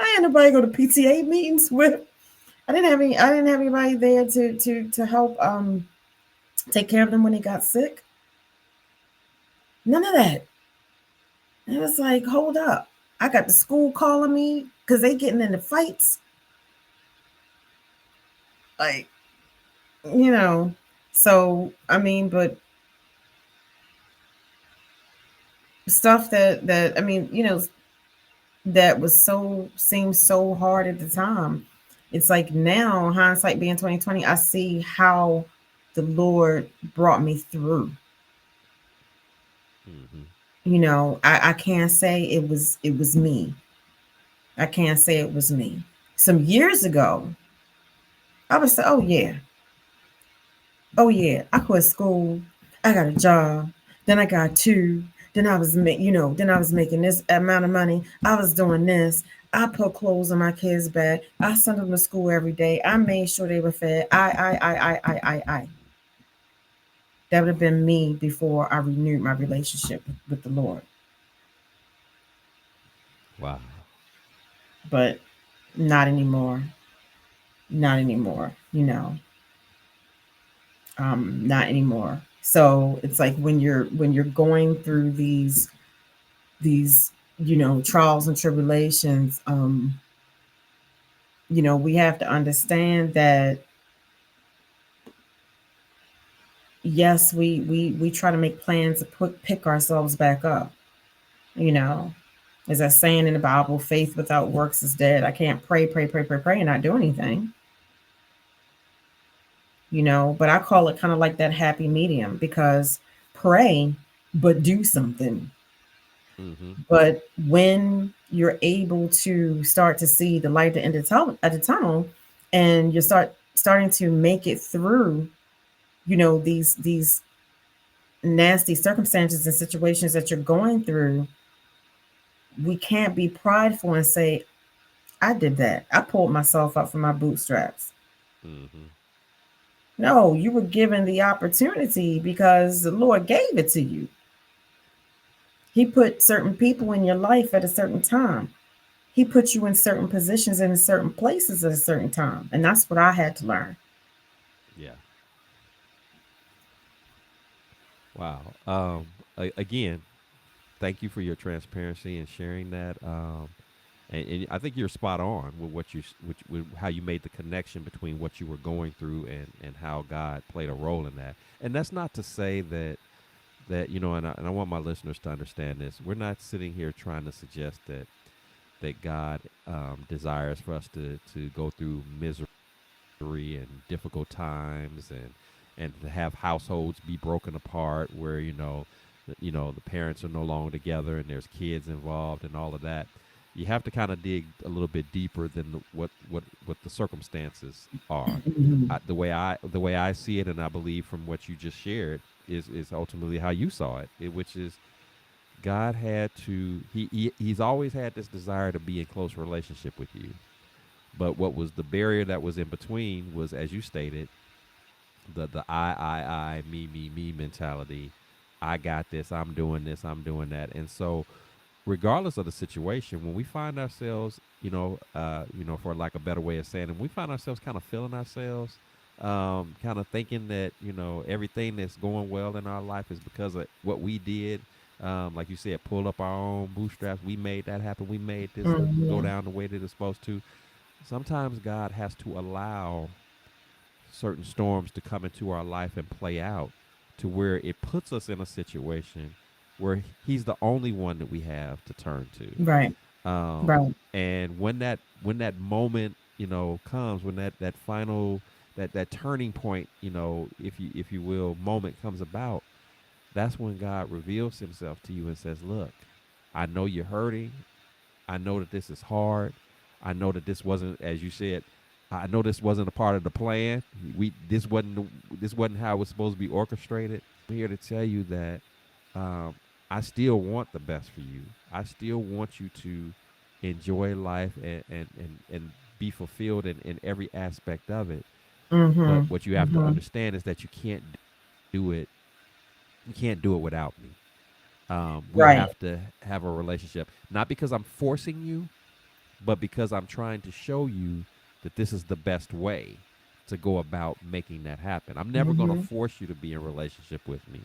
I had nobody go to PTA meetings with. I didn't have anybody there to help take care of them when they got sick. None of that. And it was like, hold up. I got the school calling me because they getting into fights. Like, you know. So I mean, but stuff that I mean, that was so seemed so hard at the time. It's like now, hindsight being 2020, I see how the Lord brought me through. Hmm. I can't say it was me. I can't say it was me. Some years ago, I would say, oh yeah, I quit school. I got a job. Then I got two. Then then I was making this amount of money. I was doing this. I put clothes on my kids' back. I sent them to school every day. I made sure they were fed. I. That would have been me before I renewed my relationship with the Lord. Wow. But not anymore. Not anymore. Not anymore. So it's like when you're going through these trials and tribulations, we have to understand that yes, we try to make plans to pick ourselves back up. You know, as that saying in the Bible, faith without works is dead. I can't pray, pray, pray, pray, pray, and not do anything. But I call it kind of like that happy medium because pray, but do something. Hmm. But when you're able to start to see the light at the tunnel, and you starting to make it through, these nasty circumstances and situations that you're going through, we can't be prideful and say, "I did that. I pulled myself up from my bootstraps." Hmm. No, you were given the opportunity because the Lord gave it to you. He put certain people in your life at a certain time. He put you in certain positions and in certain places at a certain time. And that's what I had to learn. Yeah. Wow. Again, thank you for your transparency and sharing that. And I think you're spot on with with how you made the connection between what you were going through and how God played a role in that. And that's not to say that and I want my listeners to understand this. We're not sitting here trying to suggest that God desires for us to go through misery and difficult times and to have households be broken apart where the parents are no longer together and there's kids involved and all of that. You have to kind of dig a little bit deeper than what the circumstances are. Mhm. The way I see it, and I believe from what you just shared, is ultimately how you saw it, which is God had to he's always had this desire to be in close relationship with you. But what was the barrier that was in between was, as you stated, the I me mentality. I got this. I'm doing this. I'm doing that. And so, regardless of the situation, when we find ourselves, for like a better way of saying it, we find ourselves kind of feeling ourselves, kind of thinking that everything that's going well in our life is because of what we did. Like you said, pull up our own bootstraps. We made that happen. We made this go Mhm. down the way that it's supposed to. Sometimes God has to allow certain storms to come into our life and play out to where it puts us in a situation where he's the only one that we have to turn to. Right. Right. And when that moment comes, when that final that turning point, if you will, moment comes about, that's when God reveals himself to you and says, look, I know you're hurting. I know that this is hard. I know that this wasn't, as you said, I know this wasn't a part of the plan. We this wasn't how it was supposed to be orchestrated. I'm here to tell you that um, I still want the best for you. I still want you to enjoy life and be fulfilled in every aspect of it. But Mhm. what you have to Mhm. understand is that do it. You can't do it without me. We Right. have to have a relationship, not because I'm forcing you, but because I'm trying to show you that this is the best way to go about making that happen. I'm never going to Mhm. force you to be in a relationship with me,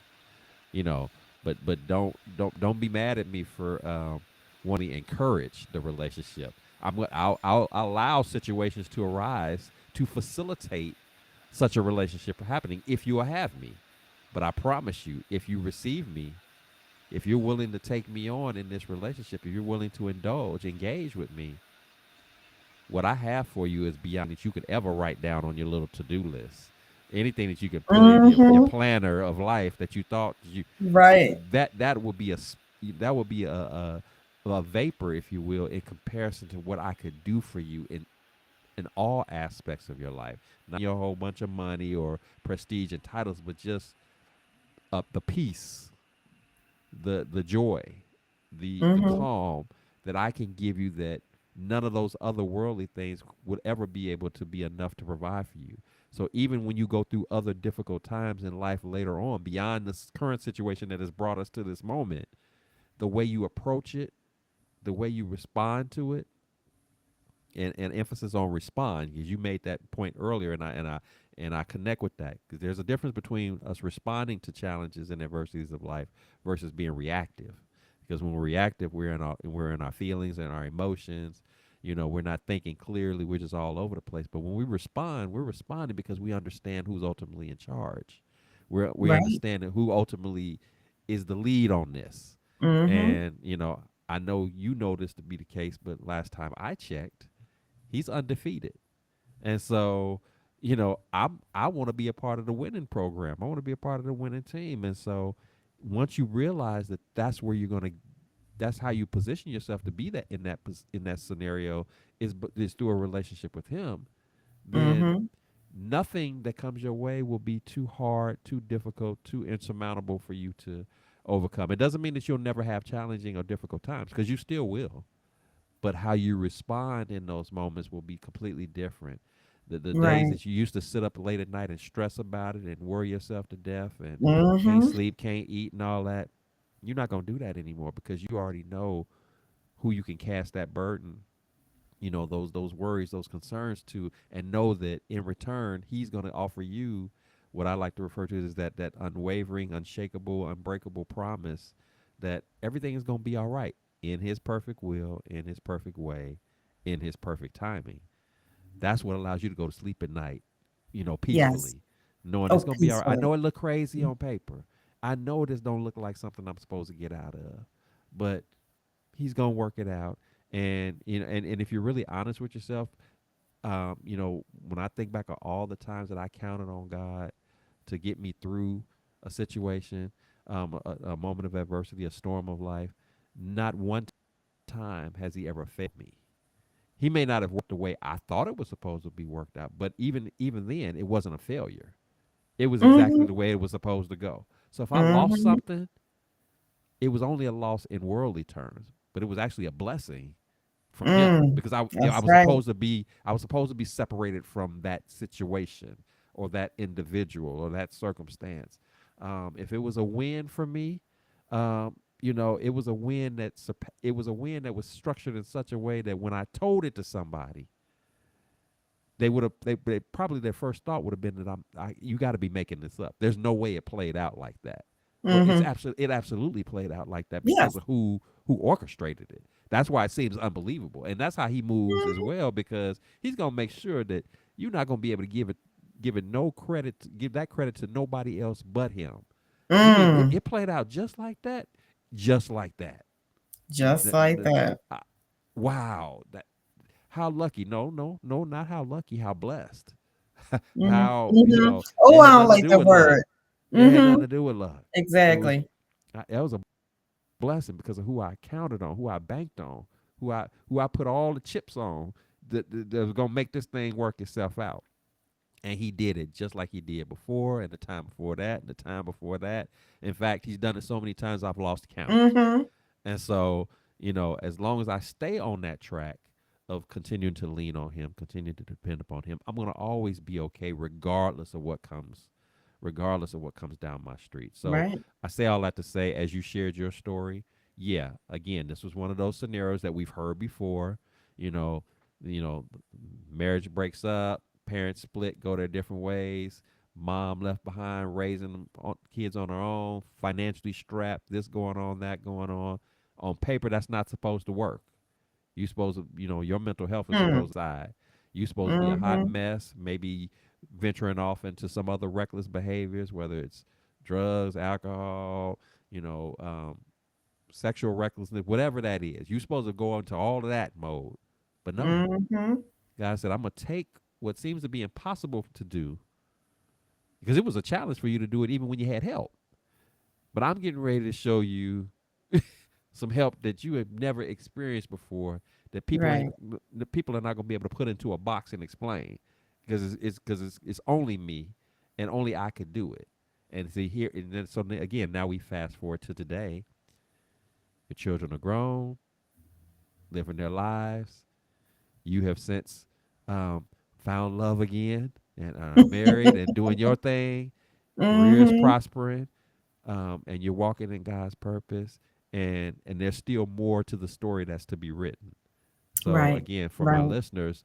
you know. But don't be mad at me for wanting to encourage the relationship. I'll allow situations to arise to facilitate such a relationship happening if you will have me. But I promise you, if you receive me, if you're willing to take me on in this relationship, if you're willing to indulge, engage with me, what I have for you is beyond that you could ever write down on your little to-do list. Anything that you could put in your Mhm. planner of life that you thought you Right. that would be that would be a vapor, if you will, in comparison to what I could do for you in all aspects of your life. Not your whole bunch of money or prestige and titles, but just the peace, the joy, the Mhm. calm that I can give you that none of those other worldly things would ever be able to be enough to provide for you. So even when you go through other difficult times in life later on, beyond this current situation that has brought us to this moment, the way you approach it, the way you respond to it, and emphasis on respond, because you made that point earlier, and I connect with that, because there's a difference between us responding to challenges and adversities of life versus being reactive. Because when we're reactive, we're in our feelings and our emotions. We're not thinking clearly. We're just all over the place. But when we respond, we're responding because we understand who's ultimately in charge. We Right. understand who ultimately is the lead on this. Mhm. And I know you know this to be the case, but last time I checked, he's undefeated. And so, I want to be a part of the winning program. I want to be a part of the winning team. And so, once you realize that that's how you position yourself to be that in that scenario is through a relationship with him, then Mhm. nothing that comes your way will be too hard, too difficult, too insurmountable for you to overcome. It doesn't mean that you'll never have challenging or difficult times, because you still will, but how you respond in those moments will be completely different. The days Right. that you used to sit up late at night and stress about it and worry yourself to death and can't Mhm. sleep, can't eat, and all that, you're not going to do that anymore, because you already know who you can cast that burden, those worries, those concerns to, and know that in return he's going to offer you what I like to refer to as that unwavering, unshakable, unbreakable promise that everything is going to be all right in his perfect will, in his perfect way, in his perfect timing. That's what allows you to go to sleep at night, Yes. peacefully, knowing Oh, it's going to be all right. I peacefully. know it look crazy on paper. I know this don't look like something I'm supposed to get out of, but he's going to work it out. And and if you're really honest with yourself, when I think back on all the times that I counted on God to get me through a situation, a moment of adversity, a storm of life, not one time has he ever failed me. He may not have worked the way I thought it was supposed to be worked out, but even then, it wasn't a failure. It was exactly Mhm. the way it was supposed to go. So if I lost Mhm. something, it was only a loss in worldly terms, but it was actually a blessing from him, Mm. because I That's was right. supposed to be separated from that situation or that individual or that circumstance. If it was a win for me, it was a win it was a win that was structured in such a way that when I told it to somebody, they probably their first thought would have been that you got to be making this up. There's no way it played out like that. Well, Mhm. it absolutely played out like that because Yes. of who orchestrated it. That's why it seems unbelievable, and that's how he moves as Mhm. well, because he's gonna make sure that you're not gonna be able to give it no credit, give that credit to nobody else but him. You mean Mm. it played out just like that, just like that? Just like that. Uh, wow, that how lucky? No, no, no, not how lucky. How blessed? Mhm. How Mhm. Oh, it I had don't nothing to like do that with luck. word. It had nothing Mhm. to do with luck. It was Exactly. that was a blessing because of who I counted on, who I banked on, who I put all the chips on. that was gonna make this thing work itself out. And he did it just like he did before, and the time before that, and the time before that. In fact, he's done it so many times I've lost count. Mm-hmm. And so, as long as I stay on that track of continuing to lean on him, continuing to depend upon him, I'm going to always be okay regardless of what comes down my street. So Right. I say all that to say, as you shared your story, yeah, again, this was one of those scenarios that we've heard before. You know, marriage breaks up, parents split, go their different ways. Mom left behind, raising kids on her own, financially strapped. This going on, that going on. On paper, that's not supposed to work. You supposed to, your mental health is Mm. supposed to die. You supposed to be a hot Mm-hmm. mess, maybe venturing off into some other reckless behaviors, whether it's drugs, alcohol, you know, um, sexual recklessness, whatever that is. You're supposed to go into all of that mode. But no, Mm-hmm. God said, I'm going to take what seems to be impossible to do, because it was a challenge for you to do it even when you had help. But I'm getting ready to show you some help that you have never experienced before, that Right. the people are not going to be able to put into a box and explain, because it's only me, and only I could do it. And see here, and then so again, now we fast forward to today. Your children are grown, living their lives. You have since um, found love again, and are married and doing your thing. Career is Mm-hmm. prospering, and you're walking in God's purpose. And there's still more to the story that's to be written. So Right. again, for my Right. listeners,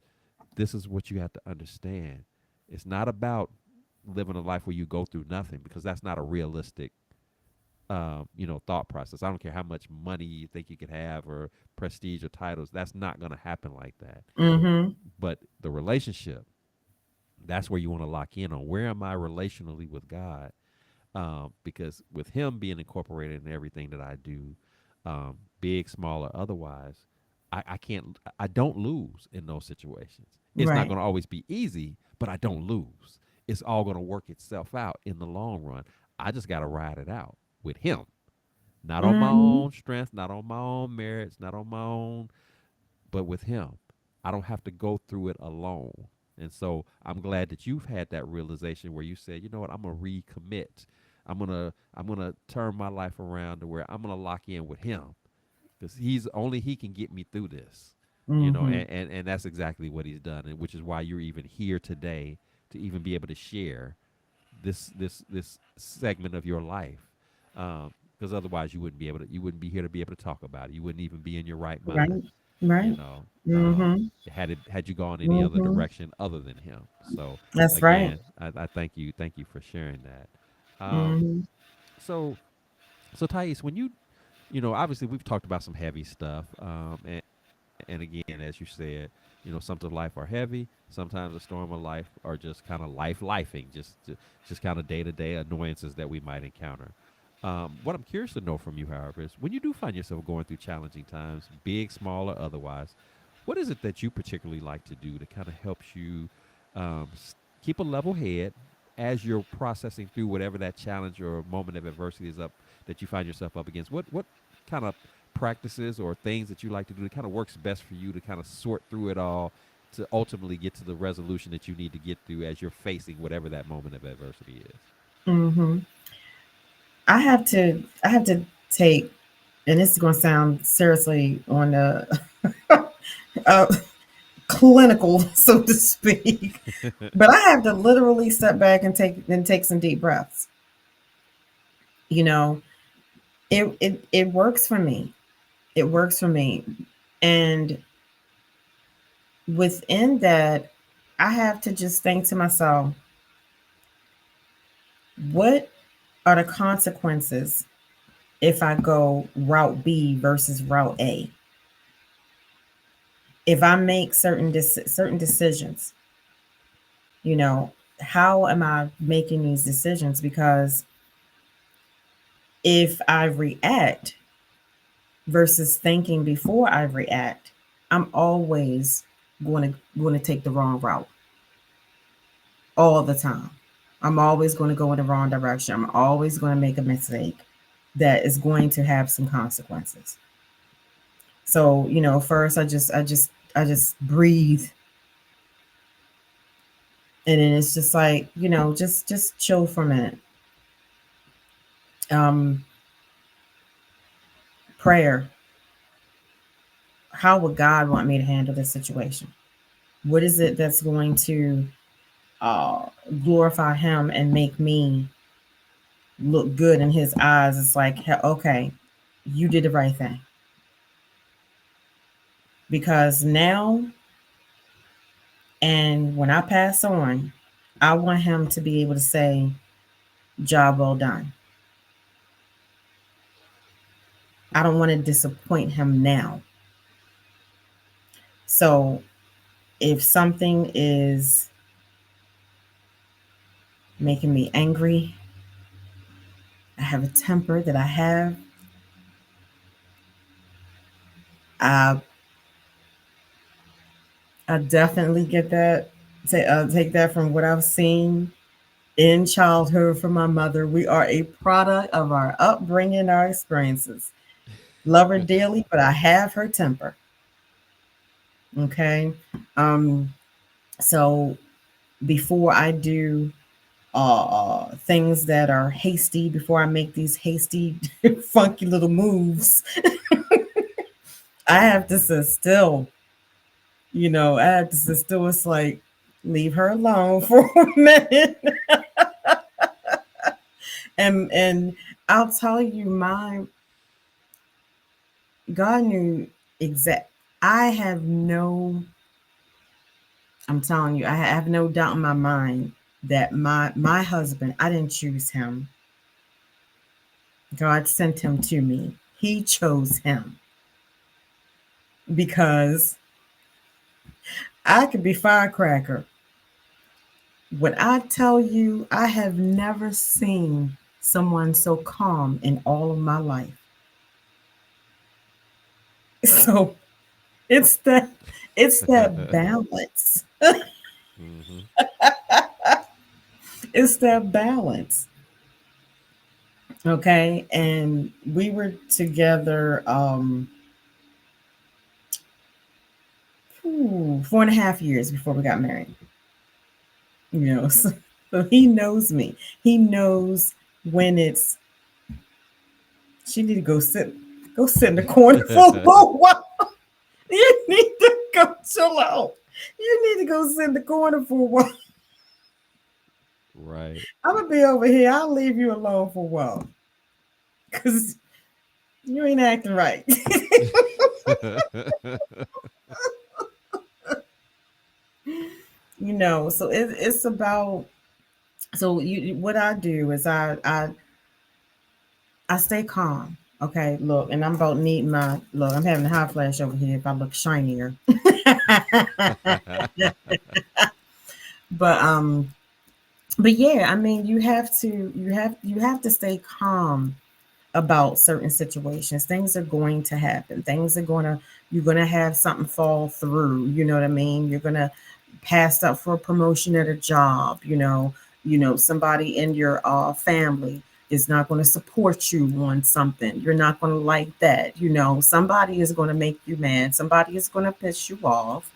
this is what you have to understand. It's not about living a life where you go through nothing, because that's not a realistic thought process. I don't care how much money you think you could have, or prestige or titles. That's not going to happen like that. Mm-hmm. But the relationship, that's where you want to lock in on. Where am I relationally with God? Because with Him being incorporated in everything that I do, big, small, or otherwise, I can't, I don't lose in those situations. It's not Right. going to always be easy, but I don't lose. It's all going to work itself out in the long run. I just got to ride it out with Him, not on my Mm-hmm. own strength, not on my own merits, not on my own, but with Him. I don't have to go through it alone. And so I'm glad that you've had that realization where you said, you know what, I'm gonna recommit. I'm gonna turn my life around to where I'm gonna lock in with Him, because He can get me through this. Mm-hmm. And that's exactly what He's done, and which is why you're even here today, to even be able to share this segment of your life. Because otherwise you wouldn't be here to be able to talk about it. You wouldn't even be in your right mind. Right. You Right. know, Mm-hmm. had you gone any other Mm-hmm. direction other than Him. So That's right. again, I thank you for sharing that. Mm-hmm. So Thais, when obviously we've talked about some heavy stuff, and again, as you said, some of life are heavy. Sometimes a storm of life are just kind of lifing, just kind of day to day annoyances that we might encounter. What I'm curious to know from you, however, is when you do find yourself going through challenging times, big, small, or otherwise, what is it that you particularly like to do to kind of helps you keep a level head as you're processing through whatever that challenge or moment of adversity is up that you find yourself up against? What kind of practices or things that you like to do that kind of works best for you to kind of sort through it all to ultimately get to the resolution that you need to get through as you're facing whatever that moment of adversity is? Mm-hmm. I have to take, and this is going to sound seriously on the uh, clinical, so to speak, but I have to literally step back and take some deep breaths. You know, it works for me. It works for me, and within that, I have to just think to myself, what are the consequences if I go route B versus route A? If I make certain decisions, you know, how am I making these decisions? Because if I react versus thinking before I react, I'm always going to take the wrong route all the time. I'm always going to go in the wrong direction. I'm always going to make a mistake that is going to have some consequences. So, first I just I just breathe, and then it's just like, just chill for a minute. Um, Prayer. How would God want me to handle this situation? What is it that's going to uh, glorify Him and make me look good in His eyes? It's like, okay, you did the right thing. Because now and when I pass on, I want Him to be able to say, job well done. I don't want to disappoint Him now. So if something is making me angry, I have a temper that I have. I I definitely get that. Take that from what I've seen in childhood from my mother. We are a product of our upbringing, our experiences. Love her dearly, but I have her temper. Okay. Um, so before I do things that are hasty, before I make these hasty, funky little moves, I have to sit still. I have to sit still. It's like, leave her alone for a minute. And I'll tell you, my God knew exact. I have no. I'm telling you, I have no doubt in my mind that my husband. I didn't choose him. God sent him to me. He chose him because I could be firecracker. When I tell you, I have never seen someone so calm in all of my life. So it's that it's that balance. Hmm. It's that balance. Okay. And we were together 4.5 years before we got married. So he knows me. He knows when it's she need to go sit in the corner for a little while. You need to go chill out. You need to go sit in the corner for a while. Right. I'm gonna be over here. I'll leave you alone for a while. Cause you ain't acting right. So it's about so you what I do is I stay calm. Okay, look, and I'm about needing my look. I'm having a hot flash over here. If I look shinier, but but yeah, I mean, you have to stay calm about certain situations. Things are going to happen. Things are gonna You're gonna have something fall through. You know what I mean? You're gonna pass up for a promotion at a job. Somebody in your family is not going to support you on something. You're not going to like that. Somebody is going to make you mad. Somebody is going to piss you off.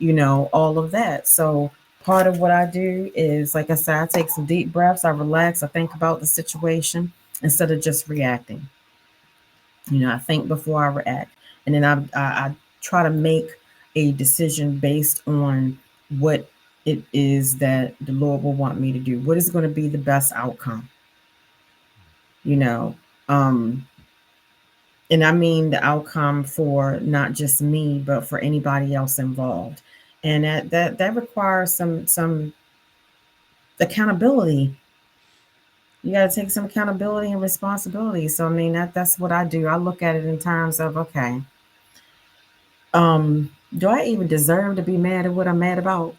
All of that. So part of what I do is, like I said, I take some deep breaths. I relax. I think about the situation instead of just reacting. I think before I react, and then I try to make a decision based on what it is that the Lord will want me to do. What is going to be the best outcome? You know, um, and I mean the outcome for not just me, but for anybody else involved. And that requires some accountability. You got to take some accountability and responsibility. So I mean that's what I do. I look at it in terms of, okay, do I even deserve to be mad at what I'm mad about?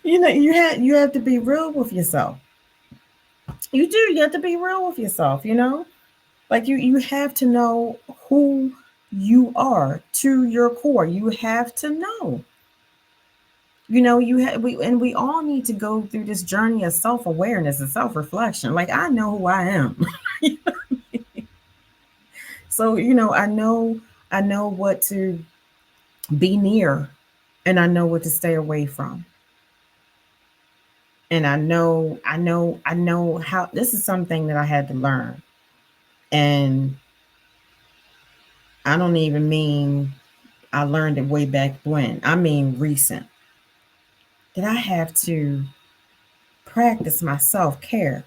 You have to be real with yourself. You do. You have to be real with yourself. Like you have to know who you are to your core. You have to know. we all need to go through this journey of self-awareness and self-reflection. Like, I know who I am. So, I know what to be near, and I know what to stay away from. And I know how this is something that I had to learn. And I don't even mean I learned it way back when. I mean recent. That I have to practice my self-care.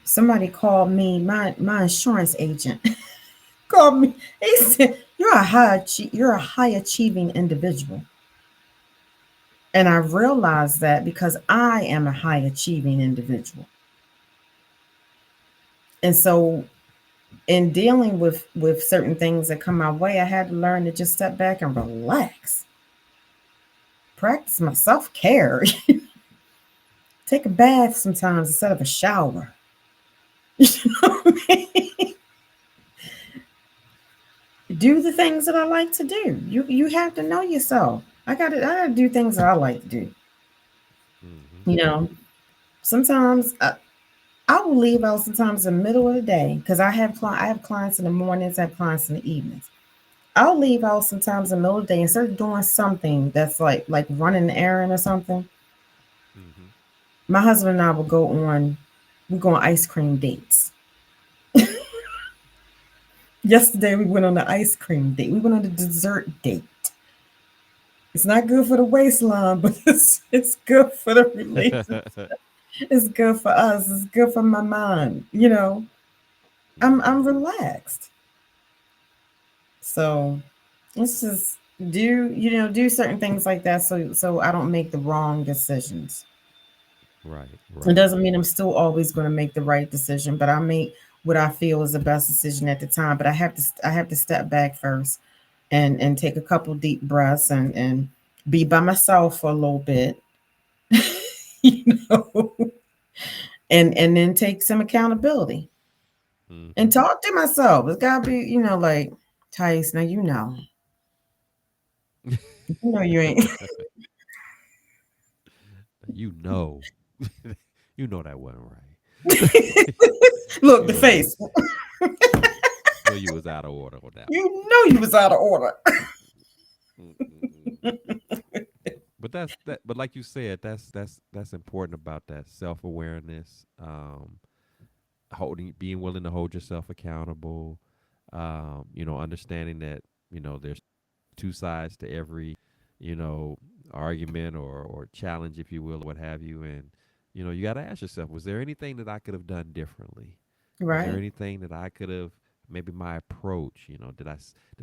Somebody called me, my insurance agent called me. He said, you're a high achieving individual. And I realized that because I am a high achieving individual. And so in dealing with certain things that come my way, I had to learn to just step back and relax. Practice my self-care. Take a bath sometimes instead of a shower. You know what I mean? Do the things that I like to do. You have to know yourself. I gotta do things that I like to do. Mm-hmm. You know, sometimes I will leave out sometimes in the middle of the day because I have clients in the mornings, I have clients in the evenings. I'll leave out sometimes in the middle of the day and start doing something that's like running an errand or something. Mm-hmm. My husband and I will go on ice cream dates. Yesterday we went on the ice cream date. We went on the dessert date. It's not good for the waistline, but it's good for the relationship. It's good for us. It's good for my mind. I'm Mm-hmm. relaxed. So it's just do certain things like that so I don't make the wrong decisions. Right, It right. doesn't mean I'm still always going to make the right decision, but I make what I feel is the best decision at the time. But I have to step back first and take a couple deep breaths and be by myself for a little bit, you know, and then take some accountability Mm-hmm. and talk to myself. It's gotta be, like, Tyese, now you ain't. You know, you know that wasn't right. Look, you the know you face. was know you was out of order on that one. You know you was out of order. Mm-mm-mm. But that's that. But like you said, that's important about that self awareness. Being willing to hold yourself accountable. Understanding that there's two sides to every you know argument or challenge, if you will, or what have you, and you got to ask yourself, was there anything that I could have done differently? Was there Right. anything that I could have, maybe my approach, did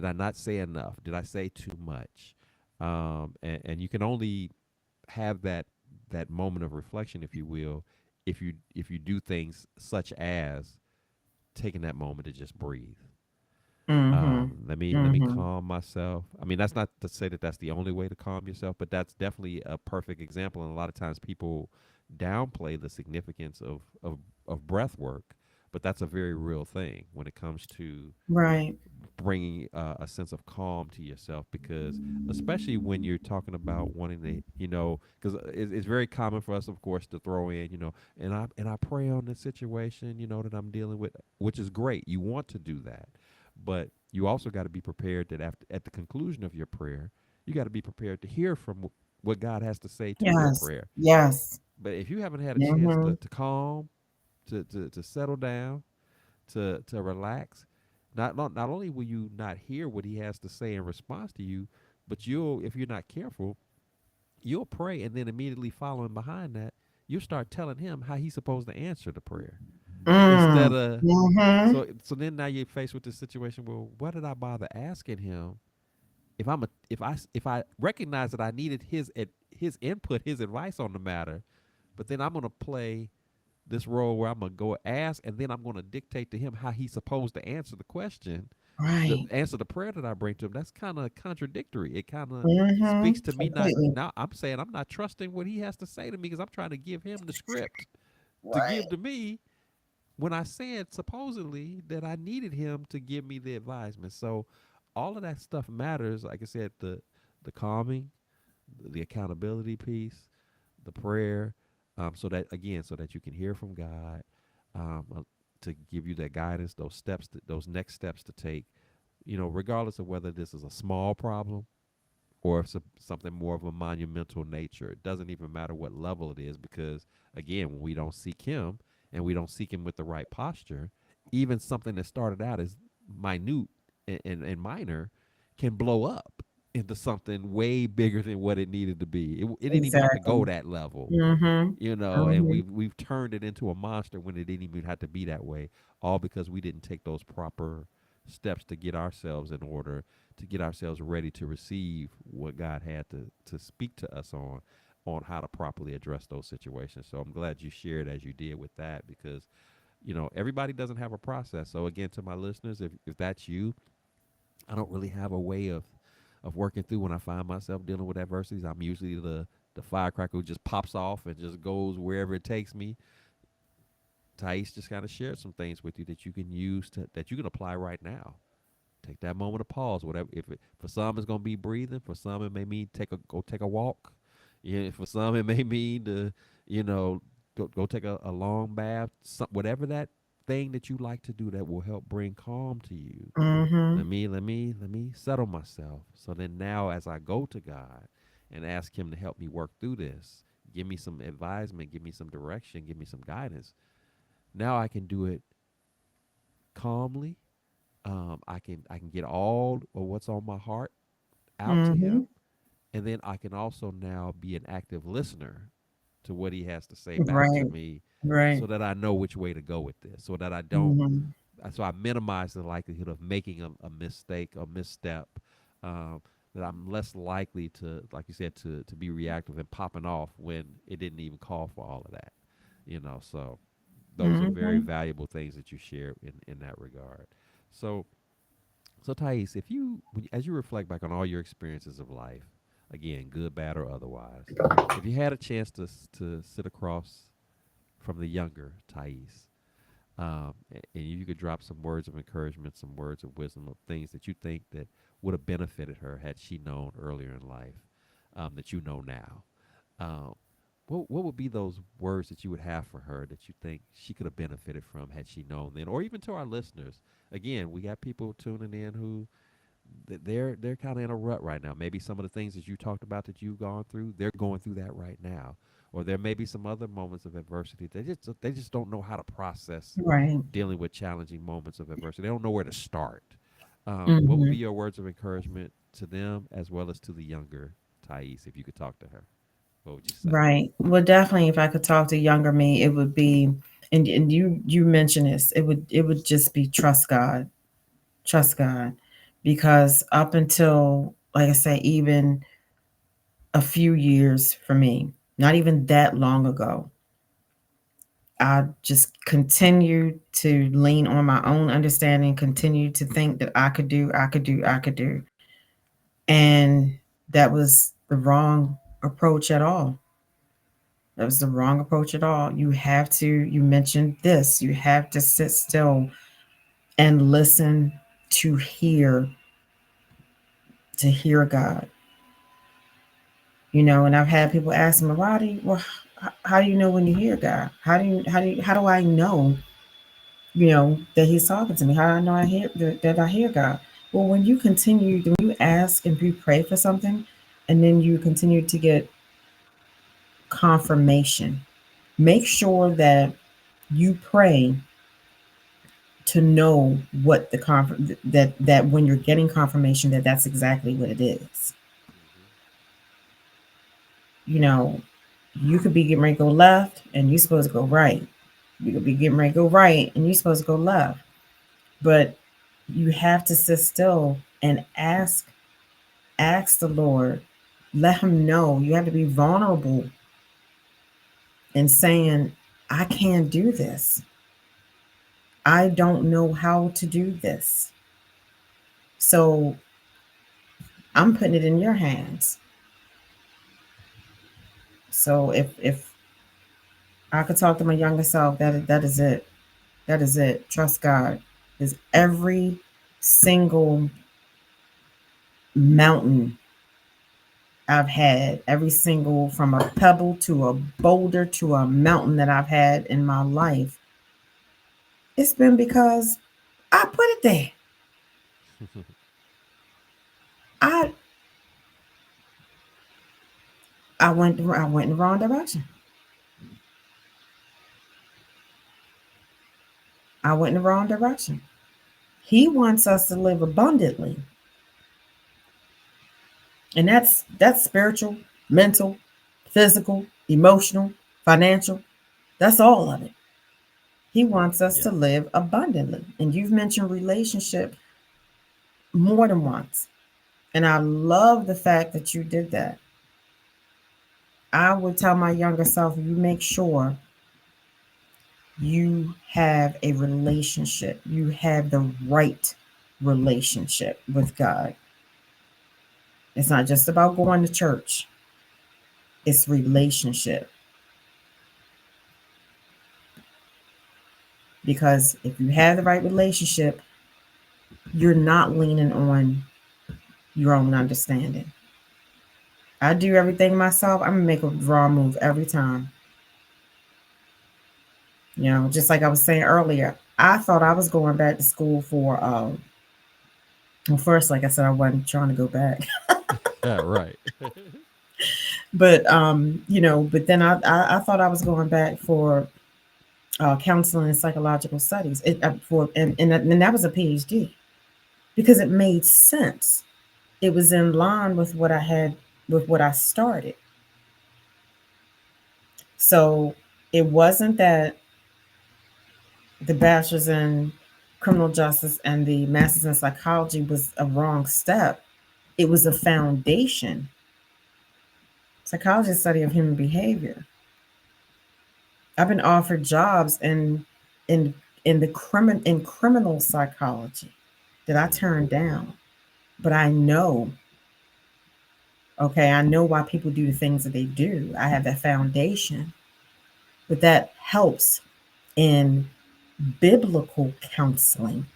I not say enough? Did I say too much? And you can only have that moment of reflection, if you will, if you do things such as taking that moment to just breathe. Mm-hmm. Let me Mm-hmm. calm myself. I mean, that's not to say that that's the only way to calm yourself, but that's definitely a perfect example. And a lot of times people downplay the significance of breath work, but that's a very real thing when it comes to Right. bringing a sense of calm to yourself, because especially when you're talking about wanting to, because it's very common for us, of course, to throw in, and I pray on this situation, that I'm dealing with, which is great. You want to do that, but you also got to be prepared that at the conclusion of your prayer, you got to be prepared to hear from what God has to say to your Yes. prayer. Yes. But if you haven't had a chance Mm-hmm. to calm, to settle down, to relax, not only will you not hear what he has to say in response to you, but you'll, if you're not careful, you'll pray, and then immediately following behind that, you'll start telling him how he's supposed to answer the prayer, instead Mm. of, Mm-hmm. so then now you're faced with this situation. Well, what did I bother asking him if I recognize that I needed his input, his advice on the matter, but then I'm gonna play this role where I'm gonna go ask, and then I'm gonna dictate to him how he's supposed to answer the question, the Right. answer the prayer that I bring to him. That's kind of contradictory. It kind of Mm-hmm. speaks to me not Completely. now. I'm saying I'm not trusting what he has to say to me because I'm trying to give him the script to Right. give to me, when I said supposedly that I needed him to give me the advisement. So all of that stuff matters. Like I said, the the calming, the accountability piece, the prayer, so that again, so that you can hear from God, to give you that guidance, those steps, those next steps to take. Regardless of whether this is a small problem or if something more of a monumental nature. It doesn't even matter what level it is, because again, when we don't seek Him and we don't seek Him with the right posture, even something that started out as minute and minor can blow up into something way bigger than what it needed to be. It didn't even have to go Exactly. that level, Mm-hmm. and Mm-hmm. we've turned it into a monster when it didn't even have to be that way, all because we didn't take those proper steps to get ourselves in order, to get ourselves ready to receive what God had to speak to us on how to properly address those situations. So I'm glad you shared as you did with that, because everybody doesn't have a process. So again, to my listeners, if that's you, I don't really have a way of working through when I find myself dealing with adversities. I'm usually the firecracker who just pops off and just goes wherever it takes me. Thais just kind of shared some things with you that you can use that you can apply right now. Take that moment of pause. Whatever. For some it's gonna be breathing. For some it may mean go take a walk. Yeah. For some it may mean to you know go take a long bath. Whatever that thing that you like to do that will help bring calm to you. Mm-hmm. Let me settle myself. So then now, as I go to God and ask Him to help me work through this, give me some advisement, give me some direction, give me some guidance. Now I can do it calmly. I can get all of what's on my heart out to Mm-hmm. Him, and then I can also now be an active listener to what He has to say back to Right. me, Right. so that I know which way to go with this, so that I don't Mm-hmm. so I minimize the likelihood of making a mistake, a misstep. Um, that I'm less likely to, like you said, to be reactive and popping off when it didn't even call for all of that. So those are very Mm-hmm. valuable things that you share in that regard. So so Thais, if you as you reflect back on all your experiences of life, again, good, bad, or otherwise, if you had a chance to sit across from the younger Thais, and you could drop some words of encouragement, some words of wisdom, of things that you think that would have benefited her had she known earlier in life, that you know now. Um, what would be those words that you would have for her that you think she could have benefited from had she known then, or even to our listeners? Again, we got people tuning in who they're kind of in a rut right now. Maybe some of the things that you talked about that you've gone through, they're going through that right now. Or there may be some other moments of adversity. They just don't know how to process Right. dealing with challenging moments of adversity. They don't know where to start. What would Mm-hmm. be your words of encouragement to them as well as to the younger Thais, if you could talk to her? What would you say? Right. Well, definitely, if I could talk to younger me, it would be, and you mentioned this, it would just be trust God, trust God, because up until, like I say, even a few years for me, not even that long ago, I just continued to lean on my own understanding, continued to think that I could do, I could do, I could do, and that was the wrong approach at all. That was the wrong approach at all. You mentioned this, you have to sit still and listen to hear, to hear God. And I've had people ask me, why do you, well, how do you know when you hear God? How do I know, that He's talking to me? How do I know that I hear God? Well, when you ask and you pray for something, and then you continue to get confirmation, make sure that you pray to know what that when you're getting confirmation that that's exactly what it is. Mm-hmm. You know, you could be getting ready to go left and you're supposed to go right. You could be getting ready to go right and you're supposed to go left. But you have to sit still and ask the Lord. Let Him know. You have to be vulnerable in saying, I can't do this. I don't know how to do this. So I'm putting it in your hands. So if I could talk to my younger self, that is it. That is it. Trust God. Is every single mountain I've had, every single, from a pebble to a boulder to a mountain that I've had in my life, it's been because I put it there. I I went in the wrong direction. I went in the wrong direction. He wants us to live abundantly. And that's spiritual, mental, physical, emotional, financial. That's all of it. He wants us Yeah. to live abundantly. And you've mentioned relationship more than once. And I love the fact that you did that. I would tell my younger self, you make sure you have a relationship, you have the right relationship with God. It's not just about going to church, it's relationship. Because if you have the right relationship, you're not leaning on your own understanding. I do everything myself. I'm gonna make a wrong move every time. Just like I was saying earlier, I thought I was going back to school for well, first, like I said, I wasn't trying to go back. Yeah, right. But then I thought I was going back for counseling and psychological studies. And that was a PhD because it made sense. It was in line with what I had, with what I started. So it wasn't that the bachelor's in criminal justice and the master's in psychology was a wrong step. It was a foundation. Psychology is study of human behavior. I've been offered jobs in in criminal psychology that I Hmm. turned down. But I know, okay, I know why people do the things that they do. I have that foundation. But that helps in biblical counseling.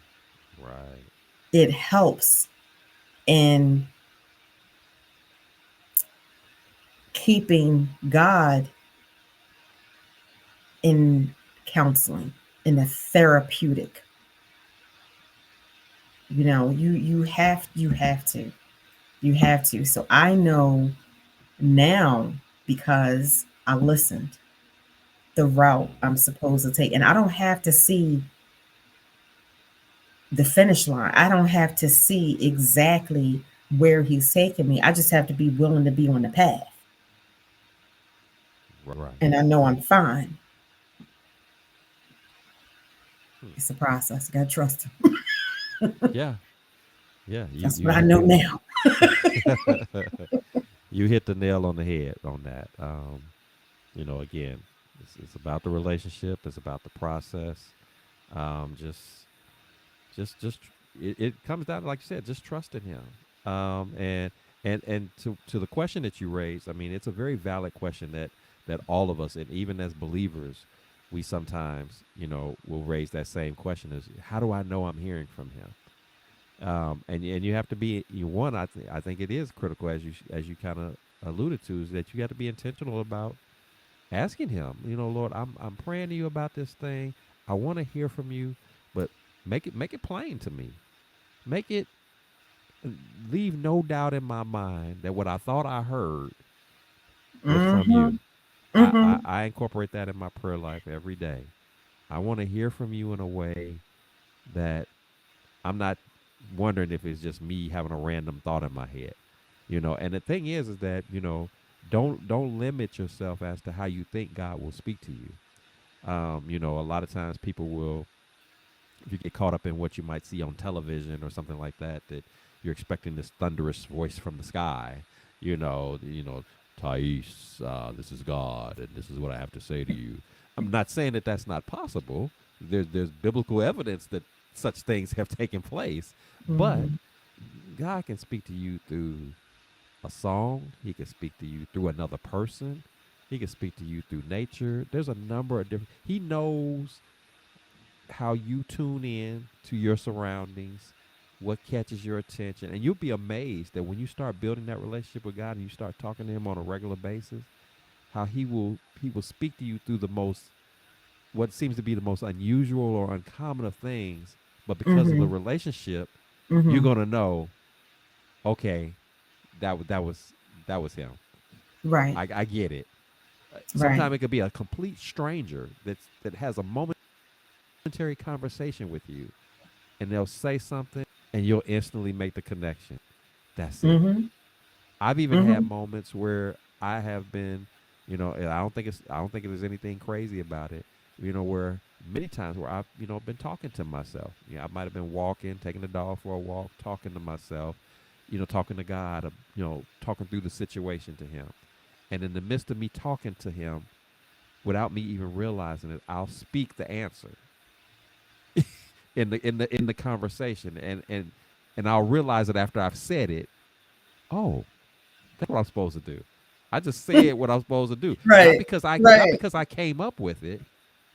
Right. It helps in keeping God in counseling, in a therapeutic. You have to. So I know now, because I listened, the route I'm Hmm. supposed to take. And I don't have to see the finish line. I don't have to see exactly where he's taking me. I just have to be willing to be on the path. Right. And I know I'm fine. Hmm. It's a process. I gotta trust him. Yeah. Yeah. You That's what you I know now. you hit the nail on the head on that. Again, it's about the relationship. It's about the process. Um, just just it comes down to, like you said, just trusting him. And to the question that you raised, I mean, it's a very valid question that all of us, and even as believers, we sometimes will raise that same question: is how do I know I'm hearing from him? And you have to be one. I think it is critical, as you kind of alluded to, is that you got to be intentional about asking him. Lord, I'm praying to you about this thing. I want to hear from you, but make it plain to me. Make it leave no doubt in my mind that what I thought I heard was from Mm-hmm. you. I, Mm-hmm. I, I incorporate that in my prayer life every day. I want to hear from you in a way that I'm not wondering if it's just me having a random thought in my head. And the thing is that, don't limit yourself as to how you think God will speak to you. A lot of times people will, if you get caught up in what you might see on television or something like that, that you're expecting this thunderous voice from the sky, Thais, this is God, and this is what I have to say to you. I'm not saying that that's not possible. There's biblical evidence that such things have taken place, but Mm-hmm. God can speak to you through a song. He can speak to you through another person. He can speak to you through nature. There's a number of different. He knows how you tune in to your surroundings what catches your attention, and you'll be amazed that when you start building that relationship with God and you start talking to him on a regular basis, how he will speak to you through the most, what seems to be the most unusual or uncommon of things, but because of the Mhm. relationship, you're Mhm. going to know, okay, that was him. Right. I get it. Right. Sometimes it could be a complete stranger that has a momentary conversation with you, and they'll say something, and you'll instantly make the connection. That's it. Mhm. I've even had Mhm. moments where I have been, and I don't think there's anything crazy about it. Where many times where I've, been talking to myself. I might have been walking, taking the dog for a walk, talking to myself, talking to God, talking through the situation to him. And in the midst of me talking to him, without me even realizing it, I'll speak the answer in the conversation, and I'll realize it after I've said it. Oh, that's what I'm supposed to do. I just said what I'm supposed to do. Not Right. because I not Right. because I came up with it,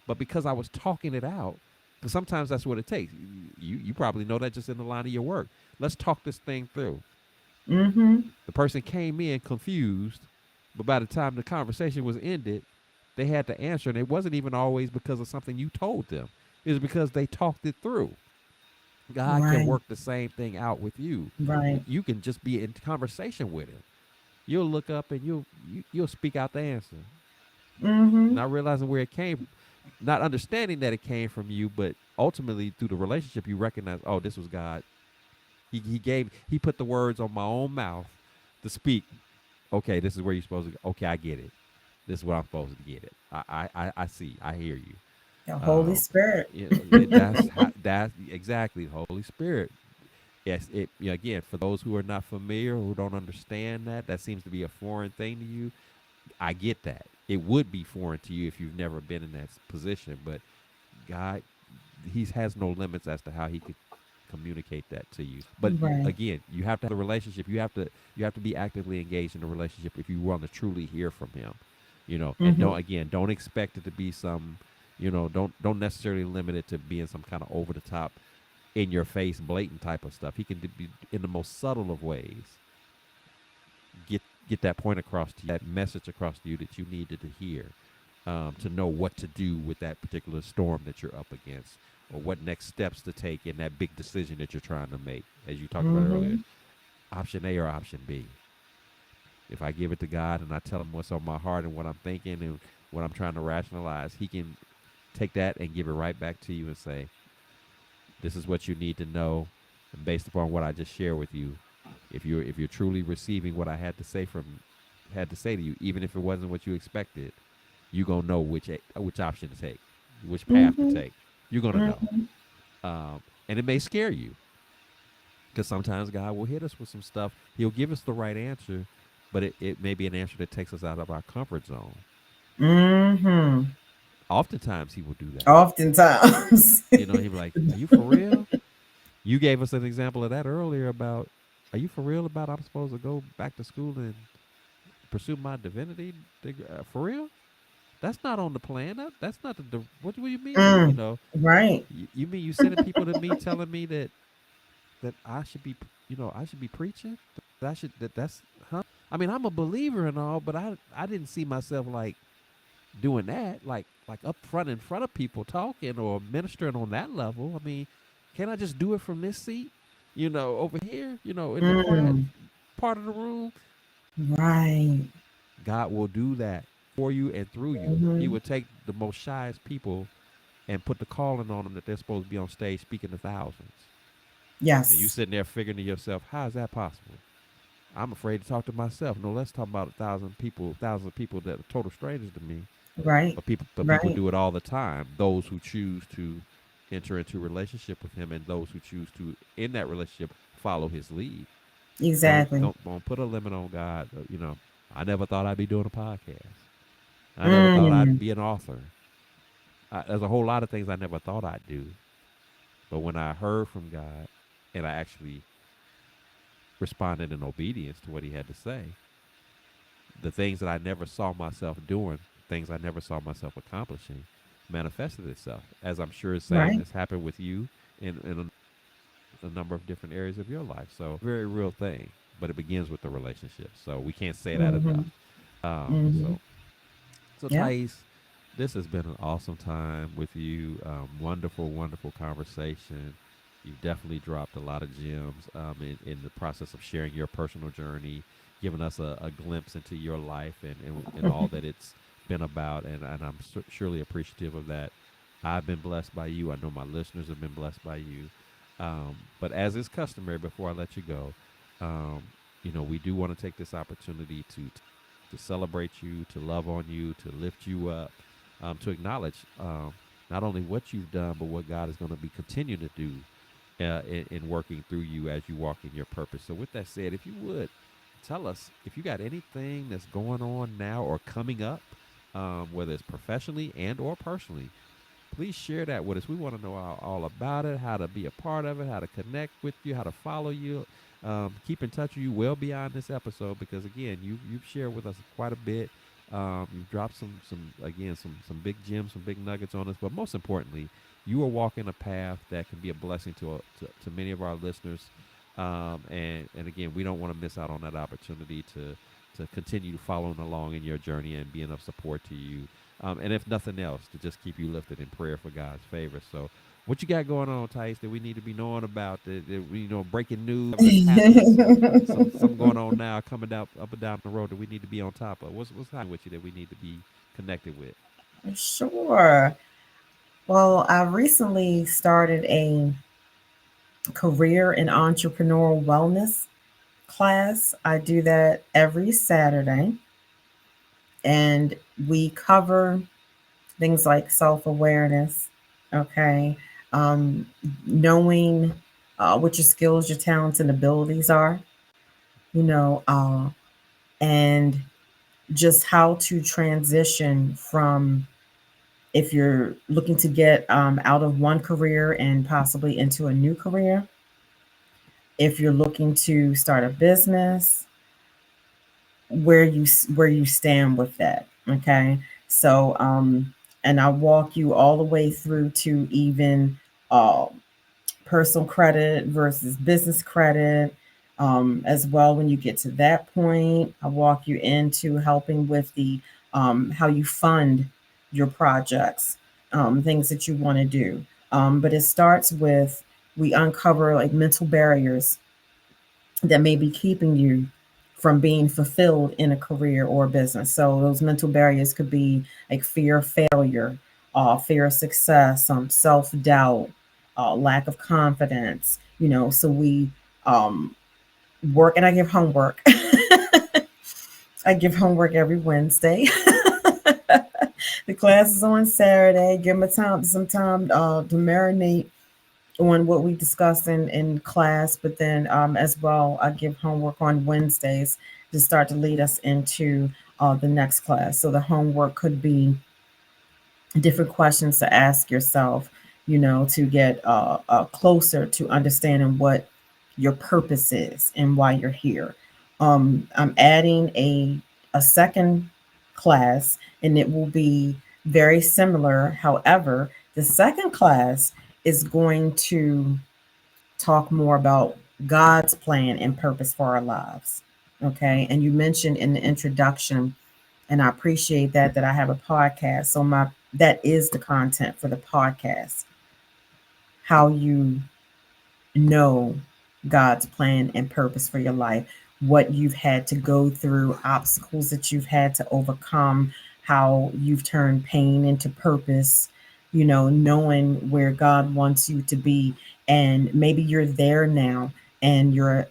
but because I was talking it out. Because sometimes that's what it takes. You probably know that just in the line of your work. Let's talk this thing through. Mhm. The person came in confused, but by the time the conversation was ended, they had to answer, and it wasn't even always because of something you told them. It was because they talked it through. God can Right. work the same thing out with you. Right. You can just be in conversation with him. You'll look up and you'll speak out the answer, Mhm. not realizing where it came from, not understanding that it came from you, but ultimately through the relationship you recognize, oh, this was God. He put the words on my own mouth to speak. Okay, this is where you're supposed to go. Okay, I get it. This is what I'm supposed to get it. I see. I hear you. The Holy Um, Spirit. that's exactly the Holy Spirit. Yes, again, for those who are not familiar, who don't understand that seems to be a foreign thing to you. I get that. It would be foreign to you if you've never been in that position, but God, he has no limits as to how he could communicate that to you. But Right. again, you have to have a relationship. You have to be actively engaged in a relationship if you want to truly hear from him. And Mhm. don't expect it to be some, don't necessarily limit it to being some kind of over the top, in your face, blatant type of stuff. He can be in the most subtle of ways, get that point across to you, that message across to you that you needed to hear, to know what to do with that particular storm that you're up against, or what next steps to take in that big decision that you're trying to make. As you talked about earlier, Mhm. option A or option B. If I give it to God and I tell him what's on my heart and what I'm thinking and what I'm trying to rationalize, he can take that and give it right back to you and say, this is what you need to know. And based upon what I just shared with you, if you're truly receiving what I had to say to you, even if it wasn't what you expected, you're gonna know which option to take, which path to Mhm. take. You're gonna know, Mhm. and it may scare you because sometimes God will hit us with some stuff. He'll give us the right answer, but it may be an answer that takes us out of our comfort zone. Mhm. Oftentimes, He will do that. Oftentimes. He'll be like, "Are you for real?" You gave us an example of that earlier about, "Are you for real about I'm supposed to go back to school and pursue my divinity for real? That's not on the plan. That's not what do you mean? Mm. Right. You mean you sending people to me telling me that I should be, I should be preaching? That I should that's huh? I mean, I'm a believer and all, but I didn't see myself like doing that, like up front in front of people talking or ministering on that level. I mean, can I just do it from this seat? Over here, in the quiet Mm. part of the room. Right. God will do that for you and through you. He Mhm. will take the most shyest people and put the calling on them that they're supposed to be on stage speaking to thousands. And you Yes. sitting there figuring to yourself, how is that possible? I'm afraid to talk to myself. No, let's talk about thousands of people that are total strangers to me. Right. But people Right. do it all the time. Those who choose to enter into a relationship with him and those who choose to, in that relationship, follow his lead. Don't Exactly. don't don't put a limit on God. I never thought I'd be doing a podcast. I never thought I'd Mm. be an author. There's a whole lot of things I never thought I'd do. But when I heard from God and I actually responded in obedience to what he had to say, the things that I never saw myself doing, things I never saw myself accomplishing, manifested itself. As I'm sure it's same Right. has happened with you in a number of different areas of your life. So, very real thing, but it begins with the relationship. So, we can't say that Mm-hmm. enough. Um, Mm-hmm. so, so Yeah. Thais, this has been an awesome time with you. Wonderful, wonderful conversation. You've definitely dropped a lot of gems in the process of sharing your personal journey, giving us a glimpse into your life and all that it's been about. And I'm surely appreciative of that. I've been blessed by you. I know my listeners have been blessed by you. But as is customary, before I let you go, um, we do want to take this opportunity to celebrate you, to love on you, to lift you up, to acknowledge not only what you've done, but what God is going to be continuing to do in working through you as you walk in your purpose. So, with that said, if you would tell us if you got anything that's going on now or coming up, whether it's professionally and or personally, please share that with us. We want to know all about it, how to be a part of it, how to connect with you, how to follow you, keep in touch with you well beyond this episode. Because again, you've shared with us quite a bit. You've dropped some big gems, some big nuggets on us. But most importantly, you are walking a path that can be a blessing to many of our listeners. And again, we don't want to miss out on that opportunity to continue following along in your journey and being of support to you, and if nothing else, to just keep you lifted in prayer for God's favor. So, what you got going on, Tyese, that we need to be knowing about? Breaking news that's happening. Some going on now, coming down up and down the road that we need to be on top of. What's happening with you that we need to be connected with? Sure. Well, I recently started a career and entrepreneurial wellness class. I do that every Saturday, and we cover things like self awareness, okay, um, knowing what your skills, your talents, and abilities are, you know, and just how to transition from if you're looking to get out of one career and possibly into a new career, if you're looking to start a business, where you stand with that. Okay, so and I walk you all the way through to even uh, personal credit versus business credit. As well, when you get to that point, I walk you into helping with the how you fund your projects, things that you want to do. But it starts with we uncover like mental barriers that may be keeping you from being fulfilled in a career or a business. So those mental barriers could be like fear of failure, fear of success, self doubt, lack of confidence. So we um, work, and I give homework. I give homework every Wednesday. The class is on Saturday. Give them some time to marinate on what we discussed in class, but then as well, I give homework on Wednesdays to start to lead us into the next class. So the homework could be different questions to ask yourself, to get closer to understanding what your purpose is and why you're here. I'm adding a second class, and it will be very similar. However, the second class is going to talk more about God's plan and purpose for our lives. Okay. And you mentioned in the introduction, and I appreciate that I have a podcast. So my that is the content for the podcast. How you know God's plan and purpose for your life, what you've had to go through, obstacles that you've had to overcome, how you've turned pain into purpose, knowing where God wants you to be. And maybe you're there now and you're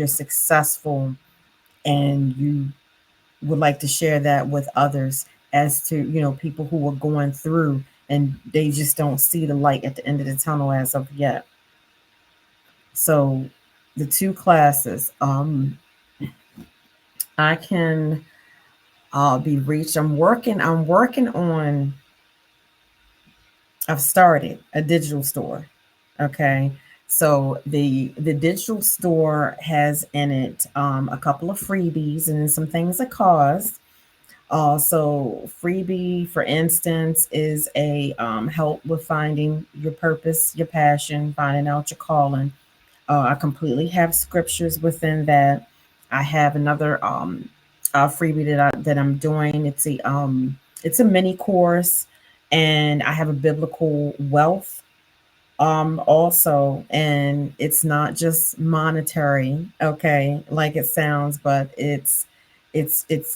successful, and you would like to share that with others, as to people who are going through and they just don't see the light at the end of the tunnel as of yet. So the two classes, I can be reached. I'm working on, I've started a digital store. Okay. So the digital store has in it a couple of freebies and then some things that cost. So freebie, for instance, is a help with finding your purpose, your passion, finding out your calling. I completely have scriptures within that. I have another freebie that I'm doing. It's a mini course, and I have a biblical wealth also, and it's not just monetary, okay, like it sounds, but it's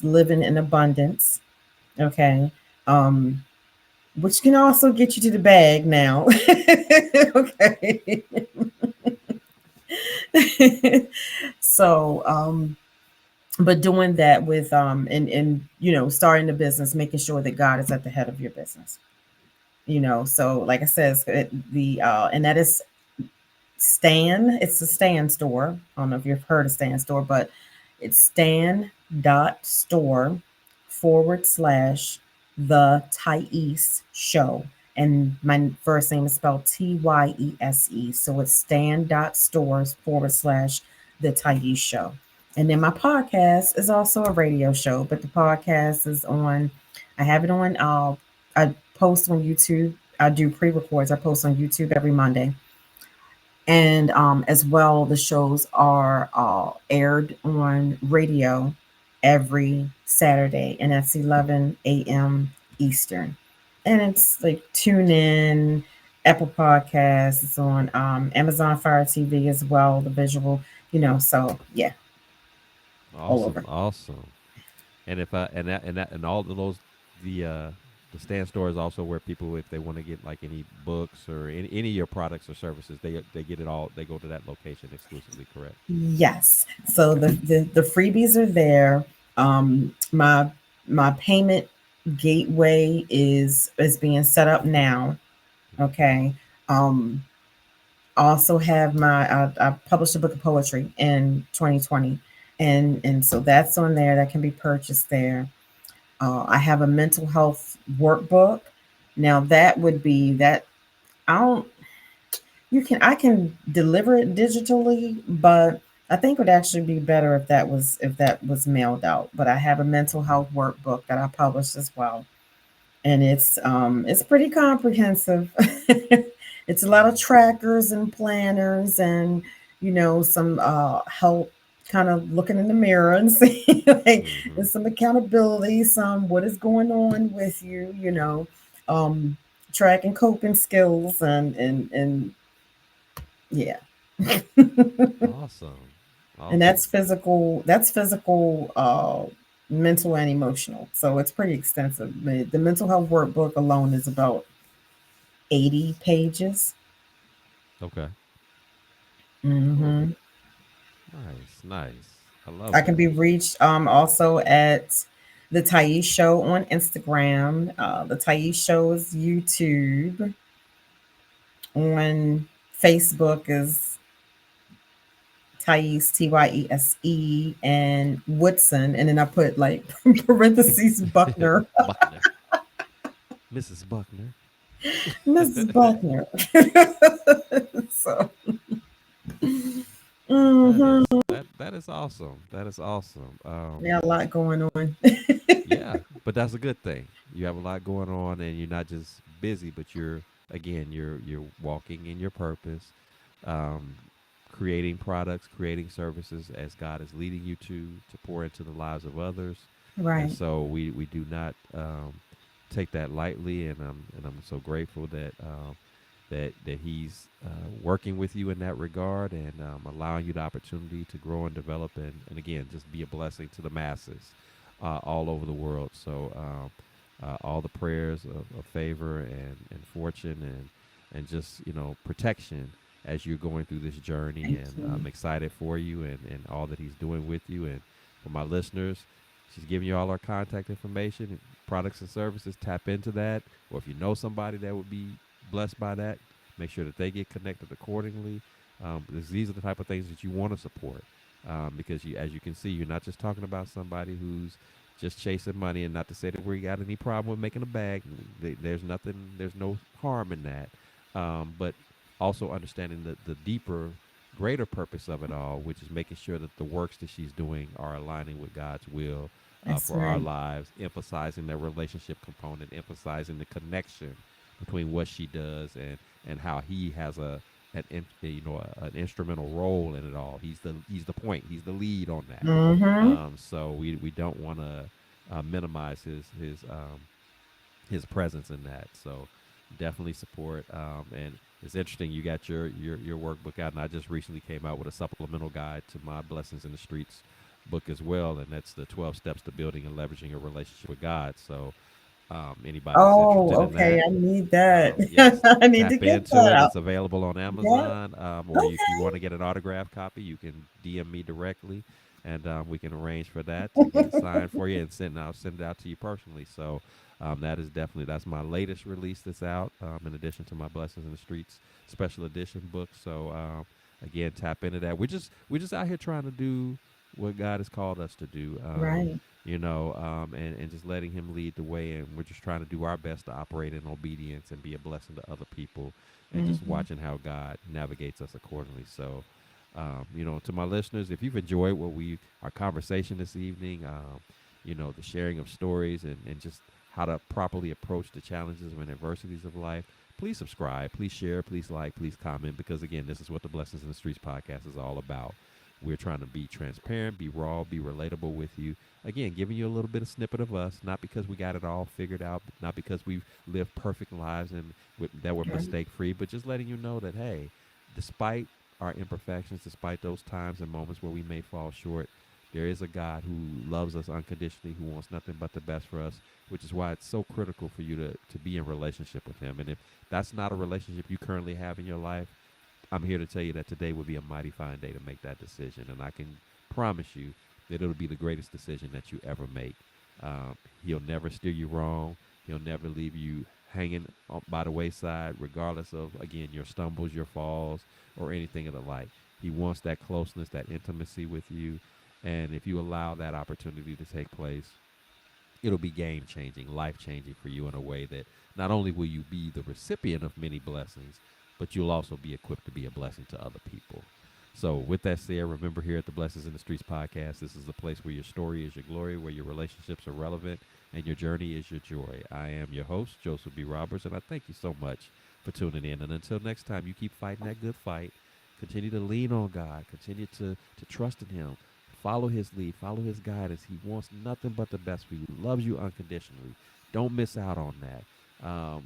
living in abundance, okay, um which can also get you to the bag now. Okay. So but doing that with and starting the business, making sure that God is at the head of your business, so like I said, the and that is Stan. It's a Stan store. I don't know if you've heard of Stan store, but it's stan.store / the Tyese show. And my first name is spelled Tyese. So it's stan.stores / the Tyese show. And then my podcast is also a radio show, but the podcast is on, I have it on, I post on YouTube. I do pre records. I post on YouTube every Monday, and as well, the shows are aired on radio every Saturday, and that's 11 a.m. Eastern. And it's like tune in, Apple Podcasts, it's on Amazon Fire TV as well, the visual, so yeah, all Awesome, over. awesome. And if and all of those, the stand store is also where people, if they want to get like any books or any of your products or services, they get it all. They go to that location exclusively. Correct. Yes. So Okay. the freebies are there. My payment gateway is being set up now. Mhm. Okay. Um, I also have I published a book of poetry in 2020, and so that's on there that can be purchased there. I have a mental health workbook. Now that would be that I don't I can deliver it digitally, but I think it would actually be better if that was mailed out. But I have a mental health workbook that I published as well, and it's pretty comprehensive. It's a lot of Mhm. trackers and planners, and some help, kind of looking in the mirror and see, like, Mhm. there's some accountability, some what is going on with you, um tracking coping skills, and yeah. Awesome. And Awesome. that's physical, mental and emotional, so it's pretty extensive. The mental health workbook alone is about 80 pages. Okay. Cool. Hmm. Nice. Nice. I love I can that. be reached also at the Thais Show on Instagram. The Thais Show is YouTube. On Facebook is Tyese, Tyese, and Woodson, and then I put like parentheses Buckner, Buckner. Mrs. Buckner. Mrs. Buckner. So, hmm, That is awesome. That is awesome. yeah, a lot going on. Yeah, but that's a good thing. You have a lot going on, and you're not just busy, but you're walking in your purpose, um, creating products, creating services as God is leading you to pour into the lives of others. And Right. so we do not take that lightly, and I'm so grateful that He's working with you in that regard, and allowing you the opportunity to grow and develop, and again just be a blessing to the masses all over the world. So all the prayers of favor and fortune and just protection as you're going through this journey, Thank and you. I'm excited for you and all that He's doing with you. And for my listeners, she's giving you all our contact information, products and services. Tap into that, or if you know somebody that would be blessed by that, make sure that they get connected accordingly. Because these are the type of things that you want to support. Because as you can see, you're not just talking about somebody who's just chasing money, and not to say that we got any problem with making a bag. There's nothing, there's no harm in that. But also understanding the deeper, greater purpose of it all, which is making sure that the works that she's doing are aligning with God's will That's for our right. lives, emphasizing the relationship component, emphasizing the connection between what she does and how He has an instrumental role in it all. He's the point. He's the lead on that. Mm-hmm. So we don't want to minimize his presence in that. So definitely support. And it's interesting. You got your workbook out, and I just recently came out with a supplemental guide to my Blessings in the Streets book as well, and that's the 12 steps to building and leveraging a relationship with God. So anybody that's Oh, interested in okay. that, I need that. yes, I need to tap get into that it. out. It's available on Yeah. Amazon, or if you Okay. want to get an autographed copy, you can DM me directly, and we can arrange for that to get it signed for you and I'll send it out to you personally. So that is that's my latest release that's out. In addition to my Blessings in the Streets special edition book. So again, tap into that. We're just out here trying to do what God has called us to do. Right. And just letting him lead the way. And we're just trying to do our best to operate in obedience and be a blessing to other people and just Mm-hmm. watching how God navigates us accordingly. So, to my listeners, if you've enjoyed our conversation this evening, the sharing of stories and just how to properly approach the challenges and adversities of life, please subscribe, please share, please like, please comment, because again, this is what the Blessings in the Streets podcast is all about. We're trying to be transparent, be raw, be relatable with you. Again, giving you a little bit of snippet of us, not because we got it all figured out, not because we've lived perfect lives and that we're Right. mistake free, but just letting you know that, hey, despite our imperfections, despite those times and moments where we may fall short, there is a God who loves us unconditionally, who wants nothing but the best for us, which is why it's so critical for you to be in relationship with him. And if that's not a relationship you currently have in your life, I'm here to tell you that today would be a mighty fine day to make that decision. And I can promise you that it'll be the greatest decision that you ever make. He'll never steer you wrong. He'll never leave you hanging by the wayside, regardless of, again, your stumbles, your falls, or anything of the like. He wants that closeness, that intimacy with you. And if you allow that opportunity to take place, it'll be game changing, life changing for you in a way that not only will you be the recipient of many blessings, but you'll also be equipped to be a blessing to other people. So, with that said, remember here at the Blessings in the Streets podcast, this is the place where your story is your glory, where your relationships are relevant, and your journey is your joy. I am your host, Joseph B. Roberts, and I thank you so much for tuning in. And until next time, you keep fighting that good fight. Continue to lean on God. Continue to trust in Him. Follow His lead. Follow His guidance. He wants nothing but the best for you. Loves you unconditionally. Don't miss out on that.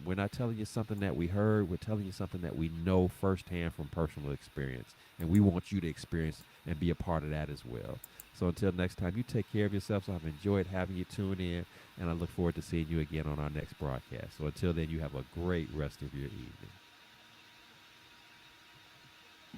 We're not telling you something that we heard. We're telling you something that we know firsthand from personal experience. And we want you to experience and be a part of that as well. So until next time, you take care of yourselves. I've enjoyed having you tune in, and I look forward to seeing you again on our next broadcast. So until then, you have a great rest of your evening.